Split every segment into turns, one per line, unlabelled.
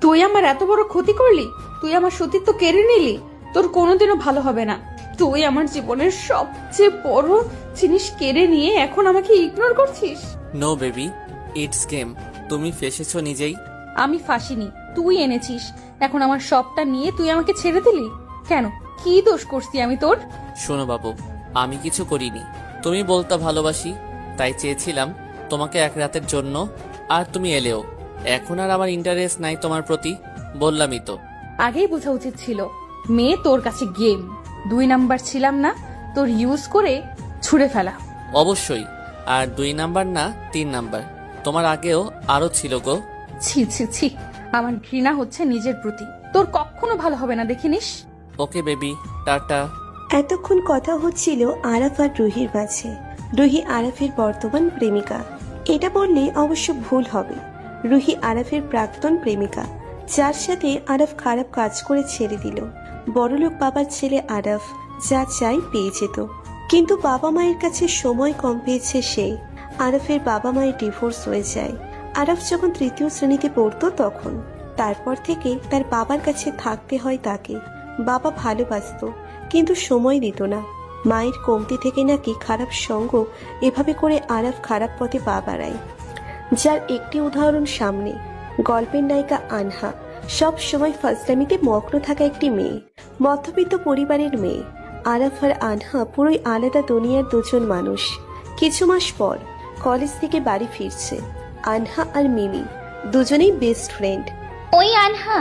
তুই আমার এত বড় ক্ষতি করলি, তুই আমার সতীত্ব কেড়ে নিলি, তোর কোনোদিনও ভালো হবে না। তুই আমার জীবনের সবচেয়ে বড় জিনিস কেড়ে নিয়ে এখন আমাকে ইগনোর করছিস।
No baby, it's game. তুমি ফেসেছো নিজেই।
আমি ফাঁসিনি, তুই এনেছিস। এখন আমার সবটা নিয়ে তুই আমাকে ছেড়ে দিলি কেন? কি দোষ করছি আমি তোর?
শোনো বাবু, আমি কিছু করিনি। তুমি বলতা ভালোবাসি, তাই চেয়েছিলাম তোমাকে এক রাতের জন্য, আর তুমি এলেও। এখন আর আমার ইন্টারেস্ট নাই তোমার প্রতি, বললামই তো।
আগেই বোঝা উচিত ছিল মেয়ে তোর কাছে গেম। 2 নাম্বার ছিলাম না, তোর ইউজ করে ছুঁড়ে ফেলা।
অবশ্যই, আর 2 নাম্বার না 3 নাম্বার। তোমার আগেও আরো ছিল গো।
ছি ছি ছি, আমার ঘৃণা হচ্ছে নিজের প্রতি। তোর কখনো ভালো হবে না, দেখিনিস।
Okay baby, tata.
এতক্ষণ কথা হচ্ছিল আরাফ আর রুহির মাঝে। রুহি আরাফের বর্তমান প্রেমিকা। এটা বললে অবশ্য ভুল হবে। রুহি আরাফের প্রাক্তন প্রেমিকা, যার সাথে আরাফ খারাপ কাজ করে ছেড়ে দিল। বড়লোক বাবার ছেলে আরাফ যা চাই পেয়ে যেত, কিন্তু বাবা মায়ের কাছে সময় কম পেয়েছে সে। আরাফের বাবা মায়ের ডিভোর্স হয়ে যায় আরাফ যখন 3য় শ্রেণীতে পড়তো তখন। তারপর থেকে তার বাবার কাছে থাকতে হয় তাকে। বাবা ভালোবাসতো কিন্তু সময় দিত না। মায়ের কমতি থেকে নাকি খারাপ সঙ্গ এভাবে করে আরাফ খারাপ পথে পা বাড়ায়। যার একটি উদাহরণ সামনে। গল্পের নায়িকা আনহা সব সময় ফাজলামিতে মগ্ন থাকা একটি মেয়ে, মধ্যবিত্ত পরিবারের মেয়ে। আরাফ আর আনহা পুরোই আলাদা দুনিয়ার দুজন মানুষ। কিছু মাস পর কলেজ থেকে বাড়ি ফিরছে আনহা আর মিমি, দুজনেই বেস্ট ফ্রেন্ড।
ওই আনহা,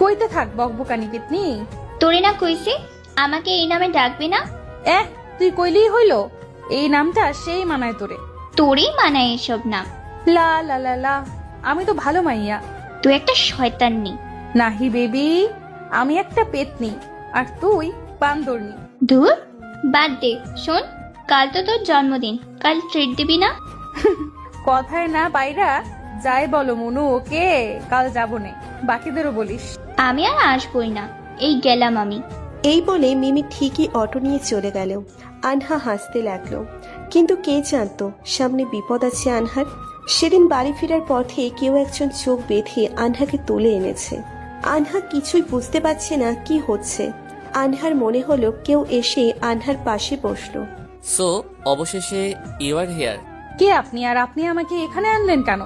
কইতে থাক বকবকানি পেতনি।
তোরে না কইছি আমাকে এই নামে ডাকবি না?
তুই কইলেই হইল, এই নামটা সেই মানায় তোরে।
তোরই মানায় এসব নাম।
লা লা লা লা, আমি তো ভালো মাইয়া।
তুই একটা শয়তাননি।
নাহি বেবি, আমি একটা পেতনি আর তুই বান্দরনি।
দূর, বাদ দে। শোন, কাল তো তোর জন্মদিন, কাল ট্রিট দিবি না?
কথায় না বাইরা যাই বলো মনু, ওকে কাল যাবো নে, বাকিদেরও বলিস।
আমি আর আসবই না, এই গেলাম আমি।
এই বলে মিমি ঠিকই অটো নিয়ে চলে গেল। আনহা হাসতে লাগলো, কিন্তু কে জানতো সামনে বিপদ আছে আনহার। সেদিন বাড়ি ফেরার পথে কেউ একজন চোখ বেঁধে আনহাকে তুলে এনেছে। আনহা কিছুই বুঝতে পারছে না কি হচ্ছে। আনহার মনে হলো কেউ এসে আনহার পাশে বসলো।
সো অবশেষে ইউ আর হেয়ার।
কে আপনি, আর আপনি আমাকে এখানে আনলেন কেন?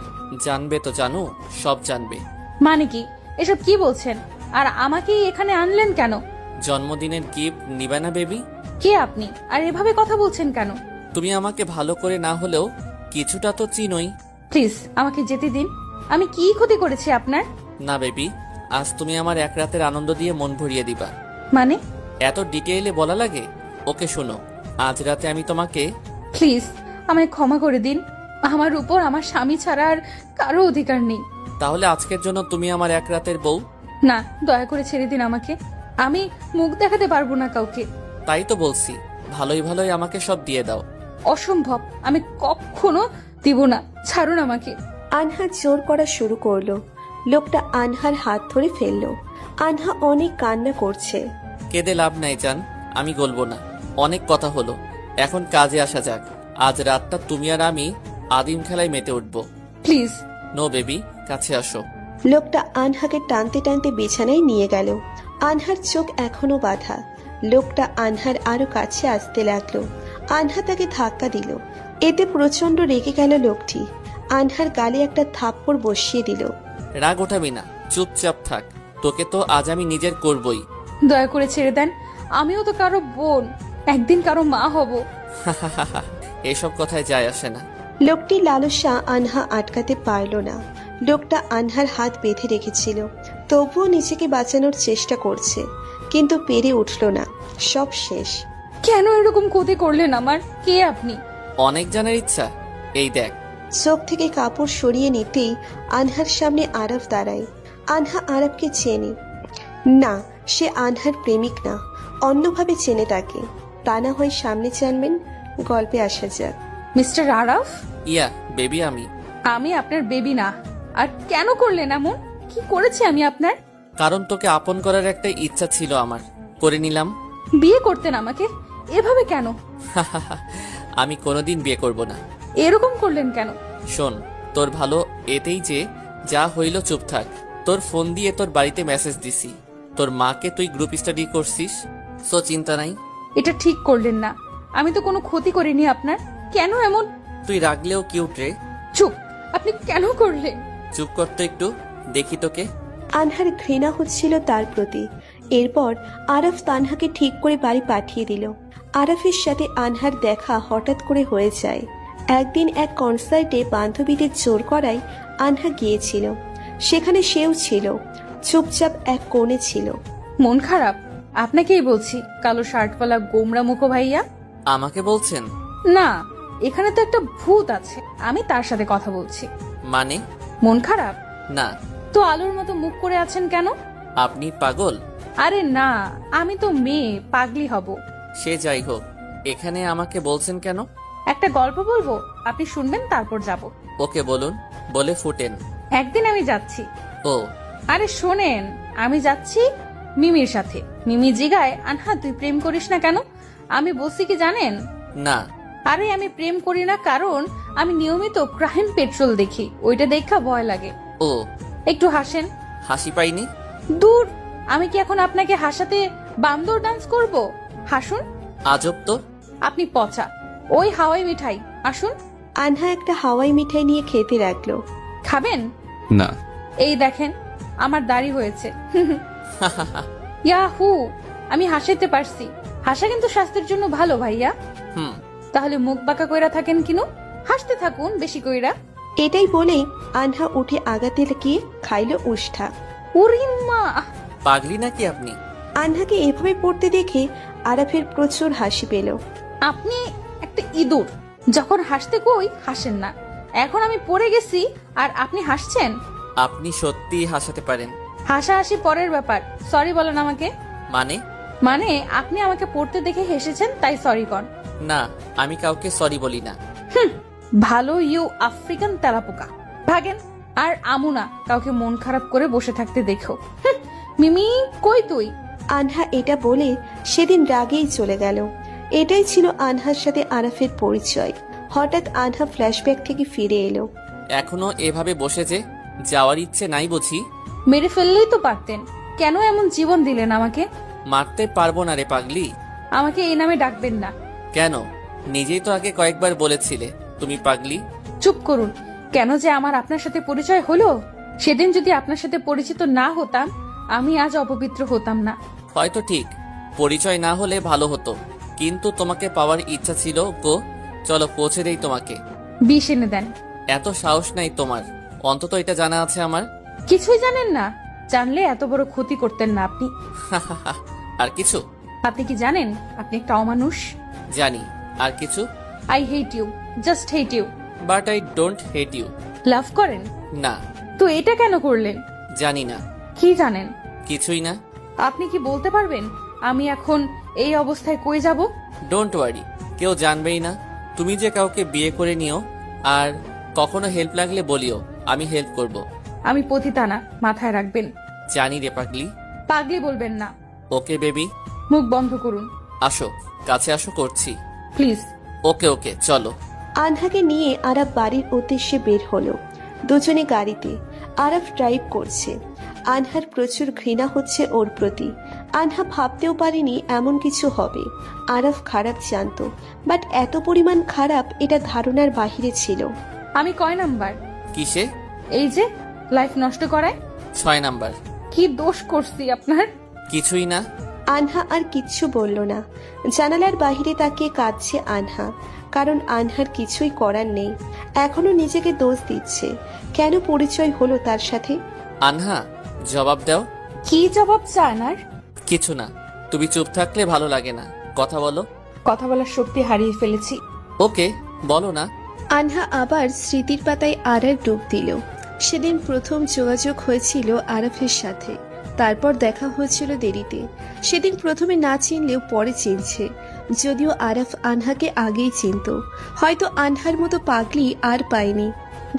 জানবে তো জানু, সব জানবে।
মানে কি এসব কি বলছেন? আর আমাকে এখানে আনলেন কেন?
জন্মদিনের গিফট নিবে না বেবি?
কে আপনি, আর এভাবে কথা বলছেন কেন?
তুমি আমাকে ভালো করে না হলেও কিছুটা তো চিনোই।
প্লিজ আমাকে যেতে দিন। আমি কি ক্ষতি করেছি আপনার?
না বেবি, আজ তুমি আমার এক রাতের আনন্দ দিয়ে মন ভরিয়ে দিবা।
মানে?
এত ডিটেইলে বলা লাগে? ওকে শোনো, আজ রাতে আমি তোমাকে।
প্লিজ আমায় ক্ষমা করে দিন। আমার উপর আমার স্বামী ছাড়া আর কারো অধিকার নেই।
তাহলে আজকের জন্য তুমি আমার এক রাতের বউ।
না, দয়া করে ছেড়ে দিন আমাকে। আমি মুখ দেখাতে পারবো না কাউকে।
তাই তো বলছি, ভালোই ভালোই আমাকে সব দিয়ে দাও।
অসম্ভব, আমি কখনো দিব না। ছাড়ুন আমাকে।
আনহা জোর করা শুরু করলো। লোকটা আনহার হাত ধরে ফেললো। আনহা অনেক কান্না করছে।
কেঁদে লাভ নাই জান, আমি গলবো না। অনেক কথা হলো, এখন কাজে আসা যাক। আজ রাতটা তুমি আর আমি আদিম খেলায় মেতে উঠবো।
প্লিজ।
নো বেবি, কাছে আসো।
লোকটা আনহাকে টানতে টানতে বিছানায় নিয়ে গেল। আনহার চোখ এখনো বাঁধা। লোকটা আনহার আরো কাছে আসতে লাগলো। আনহা তাকে ধাক্কা দিল। এতে প্রচন্ড রেগে গেল লোকটি। আনহার গালে একটা থাপ্পড় বসিয়ে দিল।
রাগ ওঠাবি না, চুপচাপ থাক। তোকে তো আজ আমি নিজের করবই।
দয়া করে ছেড়ে দেন। আমিও তো কারো বোন, একদিন কারো মা হব।
এসব কথায় যায় আসে না।
লোকটি লালসা আনহা আটকাতে পারল না। লোকটা আনহার হাত বেঁধে রেখেছিল, তবুও নিজেকে বাঁচানোর চেষ্টা করছে, কিন্তু পেরে উঠল না। সব শেষ।
কেন এরকম ক্ষতি করলেন আমার? কে আপনি?
অনেক জানার ইচ্ছা? এই দেখ।
চোখ থেকে কাপড় সরিয়ে নিতেই আনহার সামনে আরাফ দাঁড়ায়। আনহা আরাফকে চেনে না, সে আনহার প্রেমিক না, অন্যভাবে চেনে তাকে। তা না হয় সামনে জানবেন। গল্পে আসা যাক।
মিস্টার আরাফ?
ইয়া বেবি, আমি।
আমি আপনার বেবি না। আর কেন করলেন এমন? কি করেছি আমি আপনার?
কারণ তোকে আপন করার একটা ইচ্ছা ছিল আমার, করে নিলাম।
বিয়ে করতেন আমাকে, এভাবে কেন?
আমি কোনোদিন বিয়ে করব না।
এরকম করলেন কেন?
শোন, তোর ভালো এতেই যে যা হইল চুপ থাক। তোর ফোন দিয়ে তোর বাড়িতে মেসেজ দিছি, তোর মাকে তুই গ্রুপ স্টাডি করছিস, সো চিন্তা নাই।
এটা ঠিক করলেন না। আমি তো কোনো ক্ষতি করিনি আপনার। কেন এমন?
তুই রাগলেও কিউট রে।
চুপ। আপনি কেন করলেন?
চুপ করতে একটু, দেখি তোকে।
আনহার ঘৃণা হচ্ছিল তার প্রতি। এরপর আরাফ তানহাকে ঠিক করে বাড়ি পাঠিয়ে দিল। আরাফের সাথে আনহার দেখা হঠাৎ করে হয়ে যায়। একদিন এক কনসার্টে বান্ধবীদের জোর করায় আনহা গিয়েছিল। সেখানে সেও ছিল, চুপচাপ এক কোণে ছিল।
মন খারাপ? আপনাকেই বলছি, কালো শার্টওয়ালা গোমরা মুখো ভাইয়া।
আমাকে বলছেন?
না, এখানে তো একটা ভূত আছে, আমি তার সাথে কথা বলছি।
মানে?
মন খারাপ?
না।
তো আলোর মতো মুখ করে আছেন কেন?
আপনি পাগল?
আরে না, আমি তো মেয়ে, পাগলি হব।
সে যাই হোক, এখানে আমাকে বলছেন কেন?
একটা গল্প বলবো, আপনি শুনবেন, তারপর যাব।
ওকে বলুন, বলে ফুটেন।
একদিন আমি যাচ্ছি।
ও
আরে শোনেন, আমি যাচ্ছি মিমির সাথে। মিমি জিগায়, আনহা তুই প্রেম করিস না কেন? আমি বলছি কি জানেন?
না।
আরে আমি প্রেম করি না, কারণ আমি নিয়মিত ক্রাইম পেট্রোল দেখি, ওইটা দেখা ভয় লাগে।
ও,
একটু হাসেন।
হাসি পাইনি।
দূর, আমি কি এখন আপনাকে হাসাতে বান্দর ডান্স করব? হাসুন।
আজব তো।
আপনি পচা। ওই হাওয়াই মিঠাই, আসুন।
আনহা একটা হাওয়াই মিঠাই নিয়ে খেতে লাগলো।
খাবেন?
না।
এই দেখেন, আমার দাড়ি হয়েছে। ইয়াহু, আমি হাসাইতে পারছি। হাসা কিন্তু স্বাস্থ্যের জন্য ভালো ভাইয়া।
হুম।
তাহলে মুখ বাঁকা কইরা থাকেন কিনু? হাসতে থাকুন বেশি কইরা।
এটাই বলেই আনহা উঠে আগাতে গিয়ে খাইলো উষ্ঠা।
উরি মা!
পাগলি নাকি আপনি?
আনহাকে এভাবে পড়তে দেখে আরাফের প্রচুর হাসি পেল।
আপনি একটা ইঁদুর, যখন হাসতে কই হাসেন না। এখন আমি পড়ে গেছি আর আপনি হাসছেন।
আপনি সত্যিই হাসাতে পারেন।
হাসাহাসি পরের ব্যাপার, সরি বলেন আমাকে।
মানে?
মানে আপনি আমাকে পড়তে দেখে হেসেছেন, তাই সরি কন।
না, আমি কাউকে সরি বলি না।
ভালো ইউ আফ্রিকান তেলাপোকা। ভাগেন। আর আমু না কাউকে মন খারাপ করে বসে থাকতে দেখো। মিমি, কই তুই?
আনহা এটা বলে সেদিন রাগেই চলে গেল। এটাই ছিল আনহার সাথে আরাফের পরিচয়। হঠাৎ আনহা ফ্ল্যাশব্যাক থেকে ফিরে এলো।
এখনো এভাবে বসে যে যাওয়ার ইচ্ছে নাই বুঝি?
মেরে ফেললেই তো পারতেন, কেন এমন জীবন দিলেন আমাকে?
মারতে পারবো না রে পাগলি।
আমাকে এই নামে ডাকবেন না।
কেন? নিজেই তো আগে কয়েকবার বলেছিলে তুমি পাগলি।
চুপ করুন। কেন যে আমার আপনার সাথে পরিচয় হলো? সেদিন যদি আপনার সাথে পরিচিত না হতাম, আমি আজ অপবিত্র হতাম না।
হয়তো ঠিক, পরিচয় না হলে ভালো হতো, কিন্তু তোমাকে পাওয়ার ইচ্ছা ছিল গো। চলো পৌঁছে দেই তোমাকে।
বিষ এনে দেন।
এত সাহস নাই তোমার? অন্তত এটা জানা আছে আমার।
কিছুই জানেন না? জানলে এত বড় ক্ষতি করতেন না আপনি।
আর কিছু?
আপনি কি জানেন আপনি একটা অমানুষ?
জানি। আর কিছু?
I hate you, just hate you.
But I don't hate you.
Love করেন?
না।
তো এটা কেন করলেন?
জানি না।
কি জানেন?
কিছুই না।
আপনি কি বলতে পারবেন আমি এখন এই অবস্থায় কই যাব?
ডোন্ট ওয়ারি, কেউ জানবেই না। তুমি যে কাউকে বিয়ে করে নিও, আর কখনো হেল্প লাগলে বলিও, আমি হেল্প করব।
আমি পতিতা না, মাথায় রাখবেন।
জানি রে পাগলি।
পাগলি বলবেন না।
Okay baby.
মুখ বন্ধ করুন
আসো, কাছে আসো, করছি।
প্লিজ।
ওকে ওকে, চলো।
আনহাকে নিয়ে আরাফ বাড়ির উদ্দেশ্যে বের হলো। দুজনে গাড়িতে। আরাফ ড্রাইভ করছে। আনহার প্রচুর ঘৃণা হচ্ছে ওর প্রতি। আনহা ভাবতেও পারেনি এমন কিছু হবে। আরাফ খারাপ জানতো, বাট এত পরিমাণ খারাপ এটা ধারণার বাহিরে ছিল।
আমি কয় নাম্বার?
কিসে?
এই যে লাইফ নষ্ট করায়।
6 নাম্বার।
কি দোষ করছি আপনার?
কিছুই না।
আনহা আর কিচ্ছু বলল না। জানালার বাহিরে তাকিয়ে কাঁদছে আনহা, কারণ আনহার কিছুই করার নেই। এখনো নিজেকে দোষ দিচ্ছে, কেন পরিচয় হলো তার সাথে।
আনহা, জবাব দাও।
কি জবাব চান আর?
কিছু না, তুমি চুপ থাকলে ভালো লাগে না। কথা বলো।
কথা বলার শক্তি হারিয়ে ফেলেছি।
ওকে, বলো না।
আনহা আবার স্মৃতির পাতায় আরার ডুব দিল। সেদিন প্রথম যোগাযোগ হয়েছিল আরাফের সাথে, তারপর দেখা হয়েছিল দেরিতে। সেদিন প্রথমে না চিনলেও পরে চিনছে, যদিও আরাফ আনহাকে আগেই চিনত। হয়তো আনহার মতো পাগলি আর পায়নি।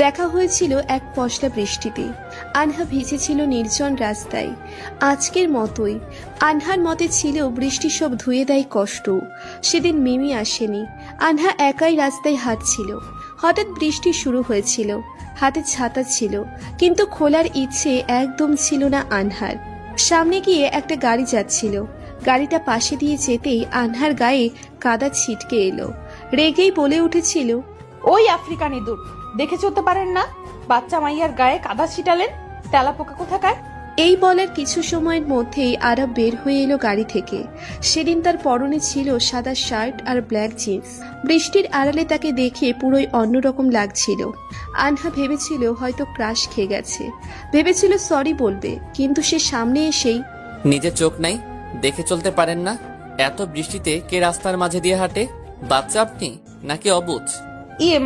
দেখা হয়েছিল এক পশলা বৃষ্টিতে। আনহা ভিজেছিল নির্জন রাস্তায়, আজকের মতোই। আনহার মতে ছিল বৃষ্টি সব ধুয়ে দেয় কষ্ট। সেদিন মিমি আসেনি, আনহা একাই রাস্তায় হাঁটছিল। হঠাৎ বৃষ্টি শুরু হয়েছিল। হাতে ছাতা ছিল, কিন্তু খোলার ইচ্ছে একদম ছিল না আনহার। সামনে গিয়ে একটা গাড়ি যাচ্ছিল, গাড়িটা পাশে দিয়ে যেতেই আনহার গায়ে কাদা ছিটকে এলো। রেগেই বলে উঠেছিল,
ওই আফ্রিকান ইঁদুর, দেখে চলতে পারেন না? বাচ্চা মাইয়ার গায়ে কাদা ছিটালেন, তেলাপোকা কোথাকার।
এই বলার কিছু সময়ের মধ্যেই আরব বের হয়ে এলো গাড়ি থেকে। সেদিন তার পরনে ছিল সাদা শার্ট আর ব্ল্যাক জিন্স। বৃষ্টির আড়ালে তাকে দেখে পুরোই অন্যরকম লাগছিল। আনহা ভেবেছিল হয়তো ক্রাশ খেয়ে গেছে, ভেবেছিল সরি বলবে, কিন্তু সে সামনে এসেই,
নিজের চোখ নাই, দেখে চলতে পারেন না? এত বৃষ্টিতে কে রাস্তার মাঝে দিয়ে হাঁটে? বাচ্চা আপনি নাকি অবুঝ?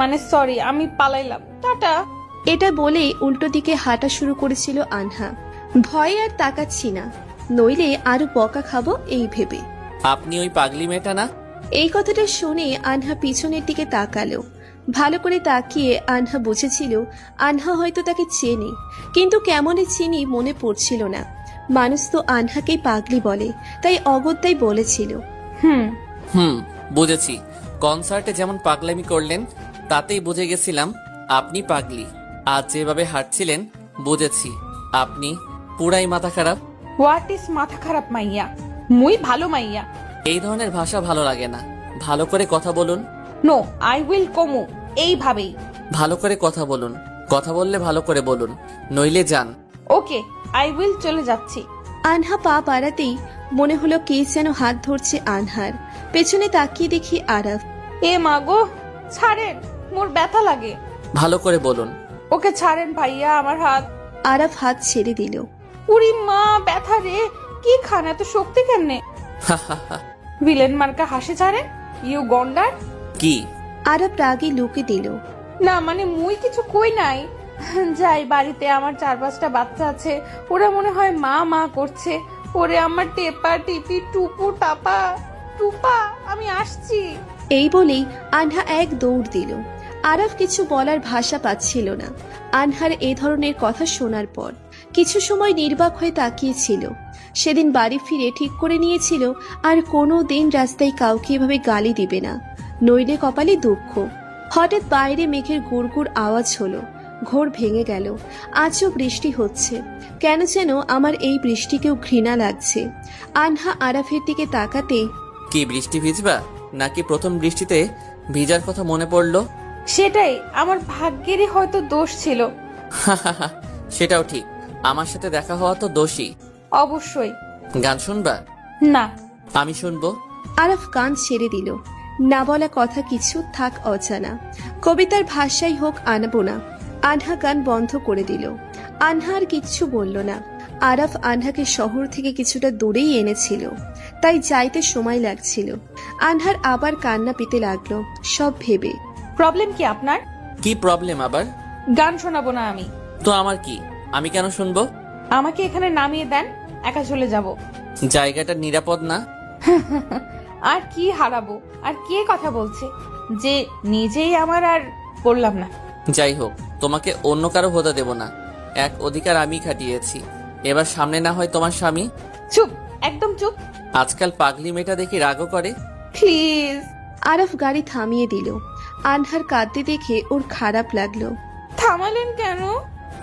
মানে সরি, আমি পালাইলাম, টাটা।
এটা বলেই উল্টো দিকে হাঁটা শুরু করেছিল আনহা। ভয়ে আর তাকাচ্ছি না, নইলে আরো বকা খাবো এই ভেবে।
আপনি ওই পাগলি মেয়েটা না?
এই কথাটা শুনে আনহা পিছনের দিকে তাকালো। ভালো করে তাকিয়ে আনহা বুঝেছিল আনহা হয়তো তাকে চেনে, কিন্তু কেমনে চিনি মনে পড়ছিল না। মানুষ তো আনহাকেই পাগলি বলে, তাই অগত্যাই বলেছিল,
বুঝেছি। কনসার্টে যেমন পাগলামি করলেন, তাতেই বুঝে গেছিলাম আপনি পাগলি। আজ যেভাবে হাঁটছিলেন বুঝেছি আপনি পুরাই মাথা খারাপ।
হোয়াট ইজ মাথা খারাপ মাইয়া? মুই ভালো মাইয়া।
এই ধরনের ভাষা ভালো লাগে না, ভালো করে কথা বলুন।
নো, আই উইল কমু, এইভাবেই।
ভালো করে কথা বলুন, কথা বললে ভালো করে বলুন, নইলে যান।
ওকে, আই উইল, চলে যাচ্ছি।
আনহা পা বাড়াতেই মনে হলো কে যেন হাত ধরছে আনহার। পেছনে তাকিয়ে দেখি আরাফ।
এ মা গো, ছাড়েন, মোর ব্যথা লাগে।
ভালো করে বলুন।
ওকে ছাড়েন ভাইয়া, আমার হাত।
আরাফ হাত ছেড়ে দিল।
উরি মা, ব্যথা রে। কি খান, এত শক্তি কেমনে? ভিলেন মার্কা হাসি ছাড়েন, ইউ গন্ডার।
কি?
আরাফ রাগে লুকে দিল।
না মানে মুই কিছু কই নাই। যাই বাড়িতে, আমার 4-5টা বাচ্চা আছে, ওরা মনে হয় মা মা করছে। ওরে আমার টেপা টিপি টুপু টাপা টুপা, আমি আসছি।
এই বলেই আনহা এক দৌড় দিল। আরাফ কিছু বলার ভাষা পাচ্ছিল না আনহার এ ধরনের কথা শোনার পর। কিছু সময় নির্বাক হয়ে তাকিয়েছিল। সেদিন বাড়ি ফিরে ঠিক করে নিয়েছিল আর কোনো দিন রাস্তায় কাউকে এভাবে গালি দিবে না, নইলে কপালে দুঃখ। হঠাৎ বাইরে মেঘের গুড়গুড় আওয়াজ হলো। ঘোর ভেঙে গেল। আজও বৃষ্টি হচ্ছে। কেন যেন আমার এই বৃষ্টিকেও ঘৃণা লাগছে। আনহা আরাফের দিকে তাকাতে,
কি বৃষ্টি ভিজবা নাকি প্রথম বৃষ্টিতে ভিজার কথা মনে পড়লো?
সেটাই, আমার ভাগ্যেরই হয়তো দোষ ছিল।
সেটাও ঠিক, আমার সাথে দেখা হওয়া তো দোষী।
অবশ্যই।
গান শুনবা?
না।
আমি শুনবো।
আরাফ গান ছেড়ে দিল। না বলা কথা কিছু থাক অজানা, কবিতার ভাষাই হোক আনবো না। আনহা গান বন্ধ করে দিল। আনহা আর কিচ্ছু বলল না। আরাফ আনহাকে শহর থেকে কিছুটা দূরেই এনেছিল, তাই যাইতে সময় লাগছিল। আনহার আবার কান্না পেতে লাগলো সব ভেবে।
প্রবলেম কি আপনার?
কি প্রবলেম আবার?
গান শোনাবো না আমি।
তো আমার কি? আমি কেন শুনবো?
আমাকে এখানে নামিয়ে দেন, একা চলে যাব।
জায়গাটা নিরাপদ না।
আর কি হারাবো? আর কে কথা বলছে যে নিজেই আমার? আর বললাম না।
যাই হোক, তোমাকে অন্য কারো হতে দেব না। এক অধিকার আমি খাটিয়েছি, এবার সামনে না হয় তোমার স্বামী।
চুপ, একদম চুপ।
আজকাল পাগলি মেয়েটা দেখি রাগও করে।
প্লিজ।
আরাফ গাড়ি থামিয়ে দিল। আনহার কাঁদতে দেখে ওর খারাপ লাগলো।
থামালেন কেন?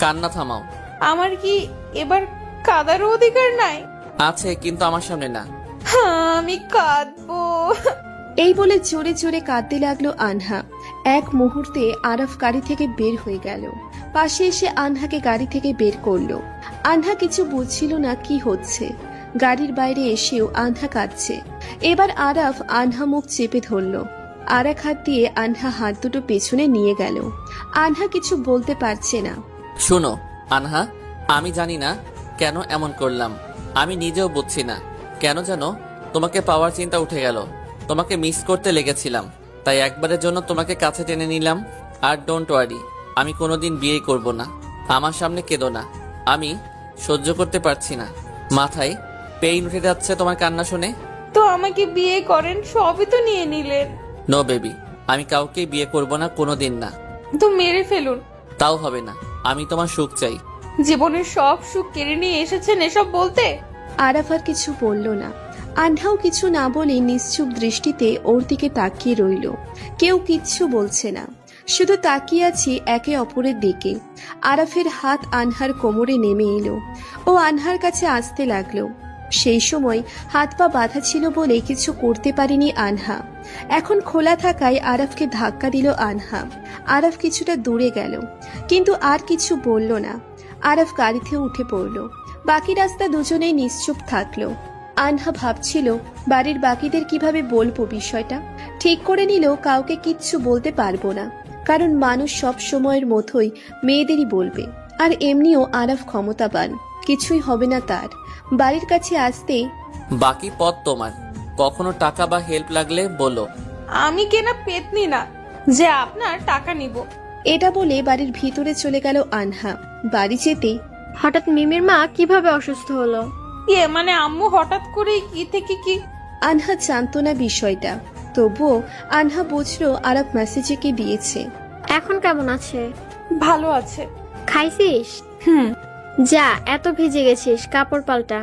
কান্না থামাও।
আমার কি এবার কাদারও অধিকার নাই?
আছে, কিন্তু আমার সামনে না।
আমি কাঁদবো।
এই বলে জোরে জোরে কাঁদতে লাগলো আনহা। এক মুহূর্তে আরাফ গাড়ি থেকে বের হয়ে গেল। পাশে এসে আনহাকে গাড়ি থেকে বের করলো। আনহা কিছু বুঝছিল না কি হচ্ছে। গাড়ির বাইরে এসেও আনহা কাঁদছে। এবার আরাফ আনহা মুখ চেপে ধরলো। আর এক হাত দিয়ে আনহা হাত দুটো পেছনে নিয়ে গেল। আনহা কিছু বলতে পারছে না।
শোনো আনহা, আমি জানি না কেন এমন করলাম। আমি নিজেও বুঝছি না কেন যেন তোমাকে পাওয়ার চিন্তা উঠে গেল। তোমাকে মিস করতে লেগেছিলাম, তাই একবারের জন্য তোমাকে কাছে টেনে নিলাম। আর ডোন্ট ওয়ারি, আমি কোনোদিন বিয়ে করব না। আমার সামনে কেঁদো না, আমি সহ্য করতে পারছি না। মাথায় পেইন উঠে যাচ্ছে তোমার কান্না শুনে।
তো আমাকে বিয়ে করেন, সবই তো নিয়ে নিলেন।
নো বেবি, আমি কাউকে বিয়ে করব না, কোনোদিন না।
তো মেরে ফেলুন।
তাও হবে না, আমি তোমার সুখ চাই।
জীবনের সব সুখ কেড়ে নিয়ে এসেছেন এসব বলতে?
আরাফ আর কিছু বলল না। আনহাও কিছু না বলে নিশ্চুপ দৃষ্টিতে ওর দিকে তাকিয়ে রইল। কেউ কিচ্ছু বলছে না। শুধু তাকিয়ে আছি একে অপরের দিকে। আরাফের হাত আনহার কোমরে নেমে এলো। ও আনহার কাছে আসতে লাগলো। সেই সময় হাত পা বাঁধা ছিল বলে কিছু করতে পারেনি আনহা। এখন খোলা থাকায় আরাফকে ধাক্কা দিল আনহা। আরাফ কিছুটা দূরে গেল, কিন্তু আর কিছু বলল না। আরাফ গাড়িতে উঠে পড়ল। বাকি রাস্তা দুজনেই নিশ্চুপ থাকলো। আনহা ভাবছিল বাড়ির বাকিদের কিভাবে বলবো বিষয়টা। ঠিক করে নিল কাউকে কিচ্ছু বলতে পারবো না, কারণ মানুষ সব সময়ের মতোই মেয়েদেরই বলবে। আর এমনিও আরাফ ক্ষমতাবান, কিছুই হবে না তার। বাড়ির কাছে আসতেই
বাকি পথ তোমার, কখনো টাকা বা হেল্প লাগলে বলো।
আমি কেনা পেতনি না যে আপনার টাকা নিব।
এটা বলে বাড়ির ভিতরে চলে গেল আনহা। বাড়ি যেতেই
হঠাৎ মিমির মা কিভাবে অসুস্থ হলো?
মানে আম্মু হঠাৎ করে কি থেকে কি।
আনহা জানতো না বিষয়টা, তবুও আনহা বুঝলো আরাফ মেসেজে কি দিয়েছে।
এখন কেমন আছে?
ভালো আছে।
খাইছিস?
হুম
যা, এত ভিজে গেছিস, কাপড় পাল্টা।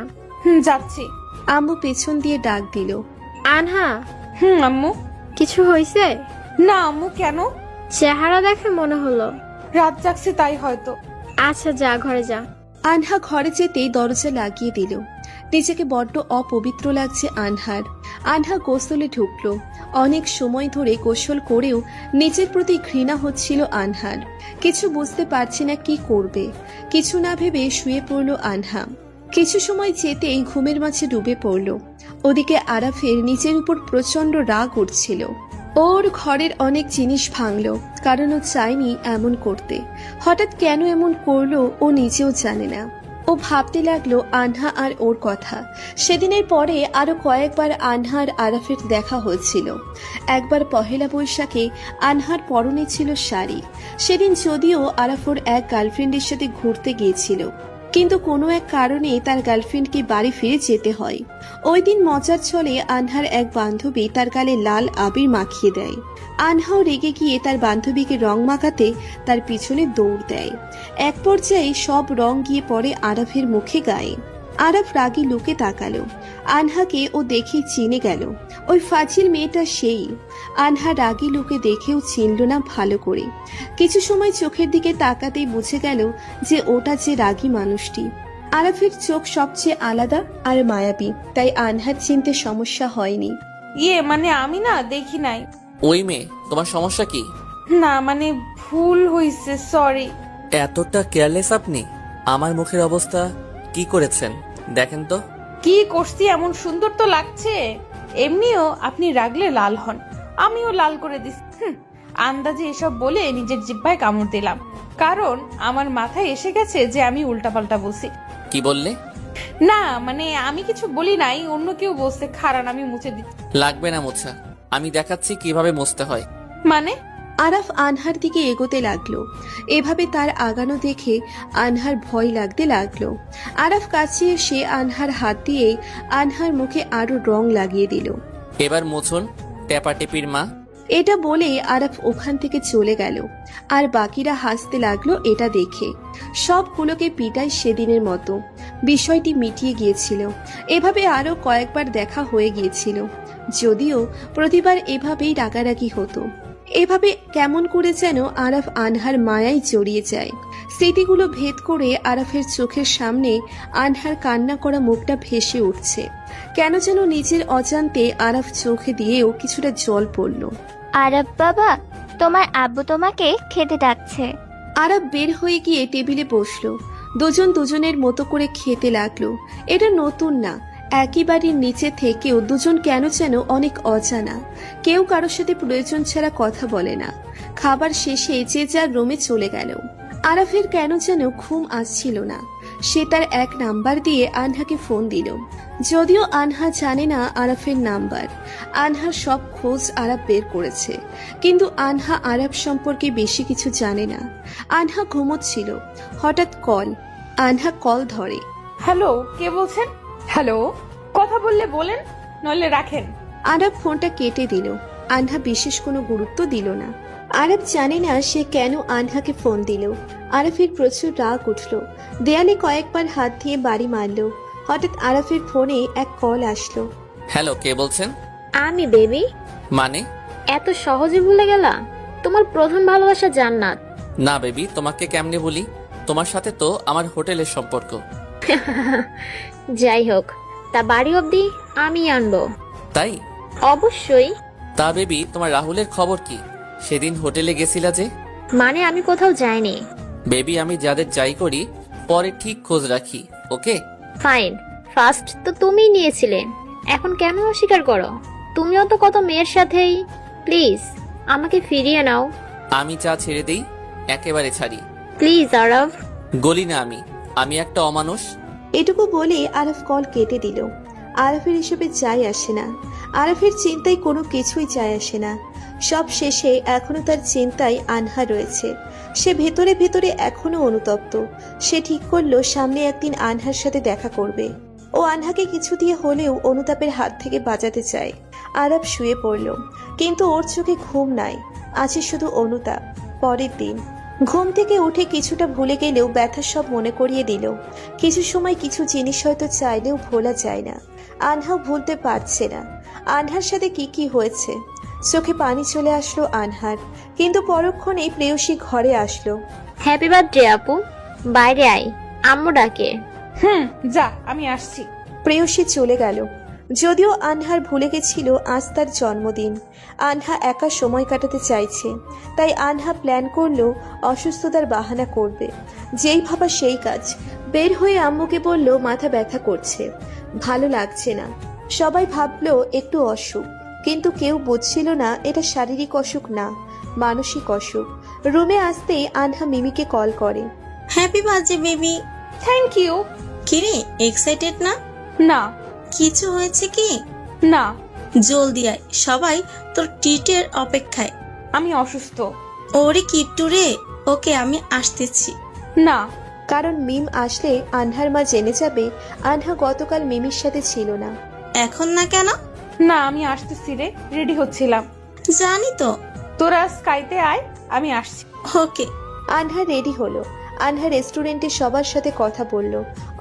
যাচ্ছি।
আম্মু পেছন দিয়ে ডাক দিল।
আনহা,
আম্মু।
কিছু হয়েছে?
না আম্মু, কেন?
চেহারা দেখে মনে হলো।
রাত জাগছে তাই হয়তো।
আচ্ছা যা, ঘরে যা।
আনহা ঘরে যেতেই দরজা লাগিয়ে দিল। নিজেকে বড্ড অপবিত্র লাগছে আনহার। আনহা গোসলে ঢুকলো। অনেক সময় ধরে গোসল করেও নিজের প্রতি ঘৃণা হচ্ছিল আনহার। কিছু বুঝতে পারছে না কি করবে। কিছু না ভেবে শুয়ে পড়ল আনহা। কিছু সময় যেতেই ঘুমের মাঝে ডুবে পড়ল। ওদিকে আরাফের নিজের উপর প্রচন্ড রাগ উঠছিল। ওর ঘরের অনেক জিনিস ভাঙলো, কারণ ও চায়নি এমন করতে। হঠাৎ কেন এমন করলো ও নিজেও জানে না। ও ভাবতে লাগলো আনহা আর ওর কথা। সেদিনের পরে আরো কয়েকবার আনহা আর আরাফের দেখা হয়েছিল। একবার পহেলা বৈশাখে আনহার পরনে ছিল শাড়ি। সেদিন যদিও আরাফ ওর এক গার্লফ্রেন্ডের সাথে ঘুরতে গিয়েছিল, কিন্তু কোনো এক কারণে তার গার্লফ্রেন্ডকে বাড়ি ফিরে যেতে হয়। ওই দিন মজার ছলে আনহার এক বান্ধবী তার গালে লাল আবির মাখিয়ে দেয়। আনহাও রেগে গিয়ে তার বান্ধবীকে রং মাখাতে তার পিছনে দৌড় দেয়। এক পর্যায়ে সব রং গিয়ে পড়ে আরাফের মুখে গায়ে। আরাফ রাগী লুকে তাকালো। আনহাকে ও দেখে চিনে গেল, ওই ফাজিল মেয়েটা সেই। আনহা রাগী লুকে দেখেও চিনল না ভালো করে। কিছু সময় চোখের দিকে তাকাতেই বুঝে গেল যে ওটা যে রাগী মানুষটি। আরাফের চোখ সবচেয়ে আলাদা আর মায়াবী, তাই আনহার চিনতে সমস্যা হয়নি।
মানে আমি না দেখি নাই।
ওই মেয়ে, তোমার সমস্যা কি?
না মানে ভুল হইছে, সরি।
এতটা কেয়ারলেস আপনি? আমার মুখের অবস্থা কি করেছেন দেখেন তো।
কি করছি এমন সুন্দর তো লাগছে। এমনিও আপনি রাগলে লাল হন, আমিও লাল করে দিচ্ছি। আন্দাজে এসব বলে নিজের জিহ্বায় কামড় দিলাম, কারণ আমার মাথায় এসে গেছে যে আমি উল্টাপাল্টা বলছি।
কি বললে?
না মানে আমি কিছু বলি নাই, অন্য কেউ বলছে। খারান আমি মুছে দিচ্ছি।
লাগবে না মোছা, আমি দেখাচ্ছি কিভাবে মুছতে হয়।
মানে?
আরাফ আনহার দিকে এগোতে লাগলো। এভাবে তার আগানো দেখে আনহার ভয় লাগতে লাগলো। আরাফ কাছে এসে আনহার হাত দিয়ে আনহার মুখে আরো রং লাগিয়ে দিল।
এবার মুছুন টেপাটেপির মা।
এটা বলে আরাফ ওখান থেকে চলে গেল। আর বাকিরা হাসতে লাগলো এটা দেখে। সবগুলোকে পিটায় সেদিনের মতো। বিষয়টি মিটিয়ে গিয়েছিল। এভাবে আরো কয়েকবার দেখা হয়ে গিয়েছিল, যদিও প্রতিবার এভাবেই রাগারাগি হতো। এভাবে কেমন করে যেন আরাফ আনহার মায়ায় জড়িয়ে যায়। স্মৃতিগুলো ভেদ করে আরাফের চোখের সামনে আনহার কান্না করা মুখটা ভেসে উঠছে। কেন যেন নিজের অজান্তে আরাফ চোখে দিয়েও কিছুটা জল পড়ল।
আরাফ বাবা, তোমার আব্বু তোমাকে খেতে ডাকছে।
আরাফ বের হয়ে গিয়ে টেবিলে বসলো। দুজন দুজনের মতো করে খেতে লাগলো। এটা নতুন না, একই বাড়ির নিচে থেকেও দুজন কেন যেন অনেক অজানা। কেউ কারোর সাথে প্রয়োজন ছাড়া কথা বলে না। খাবার শেষে যে যার রুমে চলে গেল। আরাফের কেন যেন ঘুম আসছিল না। সে তার এক নাম্বার দিয়ে আনহাকে ফোন দিল, যদিও আনহা জানে না আরাফের নাম্বার। আনহার সব খোঁজ আরাফ বের করেছে, কিন্তু আনহা আরাফ সম্পর্কে বেশি কিছু জানে না। আনহা ঘুমোচ্ছিল, হঠাৎ কল। আনহা কল ধরে।
হ্যালো, কে বলছেন? হ্যালো, কথা বললে বলেন, নইলে রাখেন।
আরাফ ফোনটা কেটে দিল। আনহা বিশেষ কোনো গুরুত্ব দিল না। আরাফ জানে না সে কেন আনহাকে ফোন দিল। আরাফের প্রচুর রাগ উঠল। দেয়ালে কয়েকবার হাত দিয়ে বাড়ি মারল। হঠাৎ আরাফের ফোনে এক কল আসলো।
হ্যালো, কে বলছেন?
আমি বেবি।
মানে?
এত সহজে ভুলে গেলা? তোমার প্রথম ভালোবাসা জান্নাত।
না বেবি, তোমাকে কেমনে বলি? তোমার সাথে তো আমার হোটেলের সম্পর্ক।
যাই হোক, তা বাড়ি অবধি আমি আনবো।
তাই?
অবশ্যই।
তা বেবি, তোমার রাহুলের খবর কি? সেদিন হোটেলে গেছিলা যে?
মানে আমি কোথাও যাইনি।
বেবি, আমি যাদের যাই করি পরে ঠিক খোঁজ রাখি, ওকে?
ফাইন, ফার্স্ট তো তুমিই নিয়েছিলে, এখন কেন অস্বীকার করো? তুমিও তো কত মেয়ের সাথেই। প্লিজ আমাকে ফিরিয়ে নাও।
আমি চা ছেড়ে দেই, একেবারে ছাড়ি।
প্লিজ আরব।
গলি না আমি একটা অমানুষ।
এটুকু বলে আরাফ কল কেটে দিল। আরাফের হিসেবে যায় আসে না, আরাফের চিন্তায় কোনো কিছুই যায় আসে না। সব শেষে এখনো তার চিন্তায় আনহা রয়েছে। সে ভেতরে ভেতরে এখনো অনুতপ্ত। সে ঠিক করলো সামনে একদিন আনহার সাথে দেখা করবে। ও আনহাকে কিছু দিয়ে হলেও অনুতাপের হাত থেকে বাঁচাতে চায়। আরাফ শুয়ে পড়ল, কিন্তু ওর চোখে ঘুম নাই, আছে শুধু অনুতাপ। পরের দিন ঘুম থেকে উঠে কিছুটা ভুলে গেলেও ব্যথা সব মনে করিয়ে দিল। কিছু সময় কিছু জিনিস হয়তো চাইলেও ভোলা যায় না। আনহাও ভুলতে পারছে না আনহার সাথে কি কি হয়েছে। চোখে পানি চলে আসলো আনহার, কিন্তু পরক্ষণেই প্রেয়সী ঘরে আসলো।
হ্যাপি বার্থডে আপু, বাইরে আয়, আম্মু ডাকে।
যা, আমি আসছি।
প্রেয়সী চলে গেল। যদিও আনহার ভুলে গেছিল আজ তার জন্মদিন। আনহা একা সময় কাটাতে চাইছে, তাই আনহা প্ল্যান করলো অসুস্থতার বাহানা করবে। যেই ভাবা সেই কাজ। বের হয়ে আম্মুকে বলল মাথা ব্যথা করছে, ভালো লাগছে না। সবাই ভাবলো একটু অসুখ, কিন্তু কেউ বুঝছিল না এটা শারীরিক অসুখ না, মানসিক অসুখ। রুমে আসতেই আনহা মিমিকে কল করে।
Happy birthday baby.
Thank you.
কিরে, এক্সাইটেড না?
না।
কিছু হয়েছে কি?
না,
জলদি আয়, সবাই তোর ট্রিটের অপেক্ষায়।
আমি অসুস্থ।
ওরে কিট্টু রে, ওকে আমি আসতেছি।
না।
কারণ মিম আসলে আনহার মা জেনে যাবে আনহা গতকাল মিমির সাথে ছিল না।
এখন না কেন?
না, আমি আসতেছি রে, রেডি হচ্ছিলাম।
জানি তো।
তোরা স্কাইতে আয়, আমি আসছি।
ওকে।
আনহা রেডি হলো। আনহা রেস্টুরেন্টে সবার সাথে কথা বলল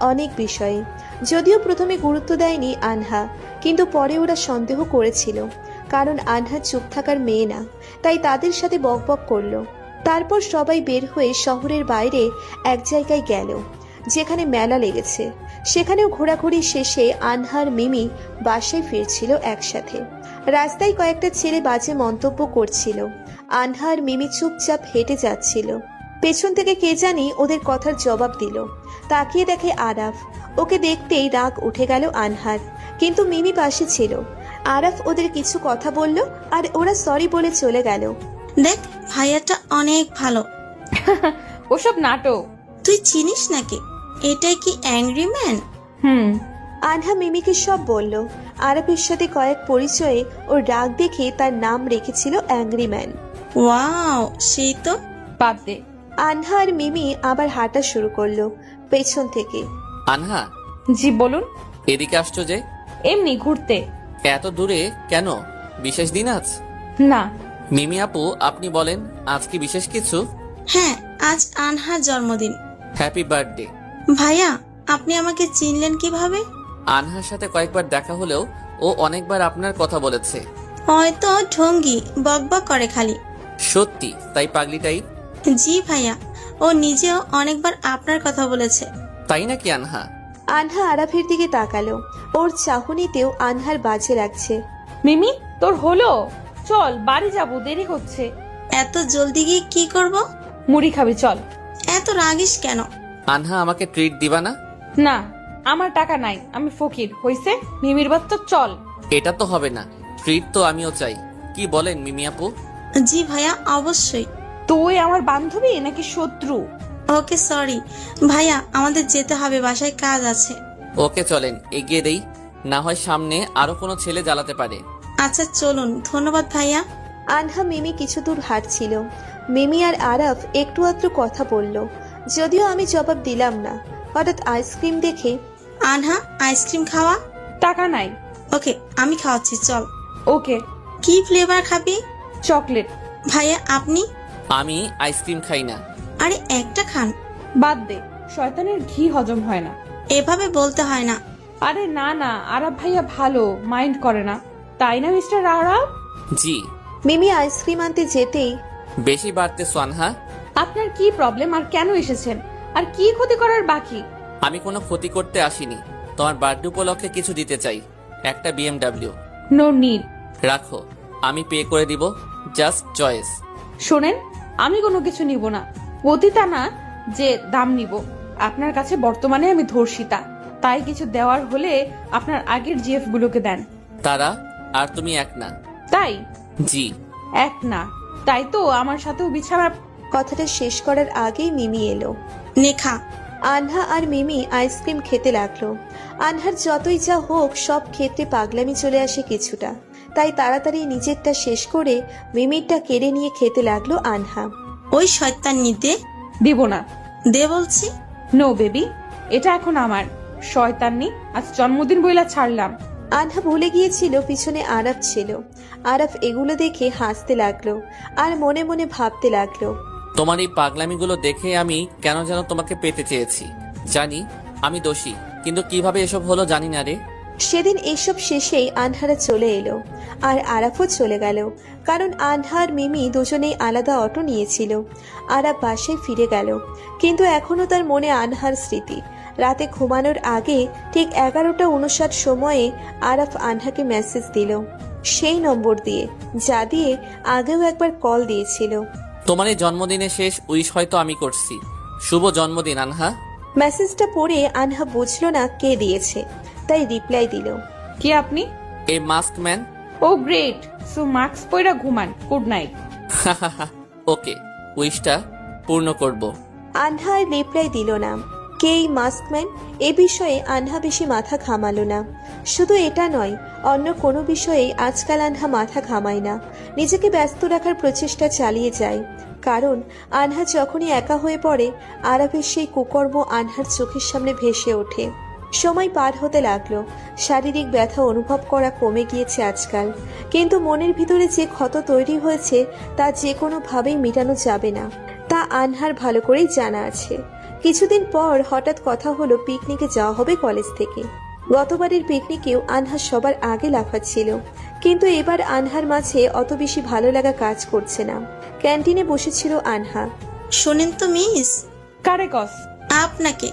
অনেক বিষয়ে। যদিও প্রথমে গুরুত্ব দেয়নি আনহা, কিন্তু পরে ওরা সন্দেহ করেছিল, কারণ আনহা চুপ থাকার মেয়ে না, তাই তাদের সাথে বকবক করলো। তারপর সবাই বের হয়ে শহরের বাইরে এক জায়গায় গেল, যেখানে মেলা লেগেছে। সেখানেও ঘোরাঘুরি শেষে আনহার মিমি বাসায় ফিরছিল একসাথে। রাস্তায় কয়েকটা ছেলে বাজে মন্তব্য করছিল। আনহা আর মিমি চুপচাপ হেঁটে যাচ্ছিল। পেছন থেকে কে জানি ওদের কথার জবাব দিল। তাকিয়ে দেখে আরাফ। ওকে দেখতেই রাগ উঠে গেল আনহার, কিন্তু মিমি পাশে ছিল। আরাফ ওদের কিছু কথা বলল আর ওরা সরি বলে চলে গেল।
দেখ, ভাইয়াটা অনেক ভালো।
ওসব নাটক।
তুই চিনিস নাকি? এটাই কি অ্যাংরি ম্যান?
আনহা মিমিকে সব বলল। আরাফের সাথে কয়েক পরিচয়ে ওর রাগ দেখে তার নাম রেখেছিল অ্যাংরি ম্যান।
ওয়াও, সেই তো।
বাদ দে।
আনহা আর মিমি আবার হাঁটা শুরু করলো পেছন থেকে।
আনহা,
জি বলুন।
এদিকে আসছো যে?
এমনি ঘুরতে।
এত দূরে কেন? বিশেষ দিন আজ?
না।
মিমি আপু, আপনি বলেন, আজ কি বিশেষ কিছু?
হ্যাঁ, আজ আনহার জন্মদিন।
Happy birthday.
ভাইয়া, আপনি আমাকে চিনলেন কিভাবে?
আনহার সাথে কয়েকবার দেখা হলেও ও অনেকবার আপনার কথা বলেছে।
হয়তো ঢঙ্গি বকবক করে খালি।
সত্যি তাই পাগলিটাই?
জি ভাইয়া, ও নিজেও অনেকবার আপনার কথা বলেছে।
তাই নাকি আনহা?
আনহা আরাফের দিকে তাকালো। ওর চাহনিতেও আনহার বাজে লাগছে।
মিমি, তোর হলো? চল বাড়ি যাবো, দেরি হচ্ছে।
এত জলদি গিয়ে কি করব?
মুড়ি খাবি, চল।
এত রাগিস কেন?
আনহা, আমাকে ট্রিট দিবা না?
না, আমার টাকা নাই, আমি ফকির। হইছে, মিমির বাচ্চা, চল।
এটা তো হবে না, ট্রিট তো আমিও চাই। কি বলেন মিমি আপু?
জি ভাইয়া, অবশ্যই।
তুই আমার বান্ধবী নাকি শত্রু?
ওকে সরি ভাইয়া, আমাদের যেতে হবে, বাসায় কাজ আছে।
ওকে চলেন, এগিয়ে দেই, না হয় সামনে আরো কোনো ছেলে জ্বালাতে পারে।
আচ্ছা চলুন, ধন্যবাদ ভাইয়া।
আনহা মিমি কিছু দূর হাঁটছিল। মিমি আর আরাফ একটু আধটু কথা বলল, যদিও আমি জবাব দিলাম না। হঠাৎ আইসক্রিম দেখে,
আনহা, আইসক্রিম খাওয়া?
টাকা নাই।
ওকে, আমি খাওয়াচ্ছি, চল।
ওকে।
কি ফ্লেভার খাবি?
চকলেট।
ভাইয়া আপনি?
আমি আইসক্রিম খাই না।
আরে একটা খান।
বাদ দে, শয়তানের ঘি হজম হয় না।
এভাবে বলতে হয় না।
আরে না না, আরাব ভাইয়া ভালো, মাইন্ড করে না, তাই না মিস্টার আরাব?
জি।
মিমি আইসক্রিম আনতে যেতেই
বেশি বাড়তেছো আনহা।
আপনার কি প্রবলেম আর কেন এসেছেন? আর কি ক্ষতি করার বাকি?
আমি কোনো ক্ষতি করতে আসিনি, তোমার বার্থডে উপলক্ষে কিছু দিতে চাই, একটা BMW।
No need.
রাখো, আমি পে করে দিব, জাস্ট চয়েস।
শোনেন, আমি কোনো কিছু নিব না, পতিতা না যে দাম নিব। আপনার কাছে বর্তমানে আমি ধর্ষিতা, তাই কিছু দেওয়ার হলে আপনার আগের জিএফ গুলোকে দেন।
তারা আর তুমি এক না।
তাই?
জি।
এক না, তাই তো আমার সাথেও বিছানা।
কথাটা শেষ করার আগেই মিমি এলো।
নেখা।
আনহা আর মিমি আইসক্রিম খেতে লাগলো। আনহার যতই যা হোক সব ক্ষেত্রে পাগলামি চলে আসে কিছুটা, তাই তাড়াতাড়ি নিজেরটা শেষ করে মিমিরটা কেড়ে নিয়ে খেতে লাগলো আনহা।
ওই শয়তান নিতে
দিব না।
দে বলছি।
নো বেবি, এটা এখন আমার। শয়তান্নি, আজ জন্মদিন বইলা ছাড়লাম।
আনহা ভুলে গিয়েছিল পিছনে আরাফ ছিল। আরাফ এগুলো দেখে হাসতে লাগলো আর মনে মনে ভাবতে লাগলো,
তোমার এই পাগলামিগুলো দেখে আমি কেন যেন তোমাকে পেতে চেয়েছি। জানি আমি দোষী, কিন্তু কিভাবে এসব হলো জানি না রে।
সেদিন এইসব শেষেই আনহারা চলে এলো আর আরাফও চলে গেল, কারণ আনহা আর মিমি দুজনেই আলাদা অটো নিয়েছিল। আরাফ বাসায় ফিরে গেল, কিন্তু এখনো তার মনে আনহার স্মৃতি। রাতে ঘুমানোর আগে ঠিক 11:59 সময়ে আরাফ আনহাকে মেসেজ দিল, সেই নম্বর দিয়ে যা দিয়ে আগেও একবার কল দিয়েছিল।
তোমার এই জন্মদিনের শেষ উইশ হয়তো আমি করছি। শুভ জন্মদিন আনহা।
মেসেজটা পড়ে আনহা বুঝলো না কে দিয়েছে, তাই রিপ্লাই দিল,
কি আপনি?
এই মাস্ক ম্যান।
ও গ্রেট, সো মাস্ক পয়রা ঘুমান, গুড নাইট।
ওকে, উইশটা পূর্ণ করব।
আনহা আর রিপ্লাই দিল না। কে এই মাস্কম্যান, এ বিষয়ে আনহা বেশি মাথা ঘামালো না। শুধু এটা নয়, অন্য কোনো বিষয়ে আজকাল আনহা মাথা ঘামায় না, নিজেকে ব্যস্ত রাখার প্রচেষ্টা চালিয়ে যায়। কারণ আনহা যখনই একা হয়ে পড়ে, আরাফের সেই কুকর্ম আনহার চোখের সামনে ভেসে ওঠে। সময় পার হতে লাগলো, শারীরিক ব্যথা অনুভব করা কমে গিয়েছে আজকাল, কিন্তু মনের ভিতরে যে ক্ষত তৈরি হয়েছে তা যে কোনোভাবেই মেটানো যাবে না, তা আনহার ভালো করেই জানা আছে। কিছুদিন পর হঠাৎ কথা হলো পিকনিকে যাওয়া হবে কলেজ থেকে। গতবারের পিকনিকেও আনহা সবার আগে লাফাচ্ছিল, কিন্তু এবার আনহার মাঝে অত বেশি ভালো লাগা কাজ করছে না। ক্যান্টিনে বসেছিল আনহা।
শোনেন তো মিস।
কারে কস?
আপনাকে।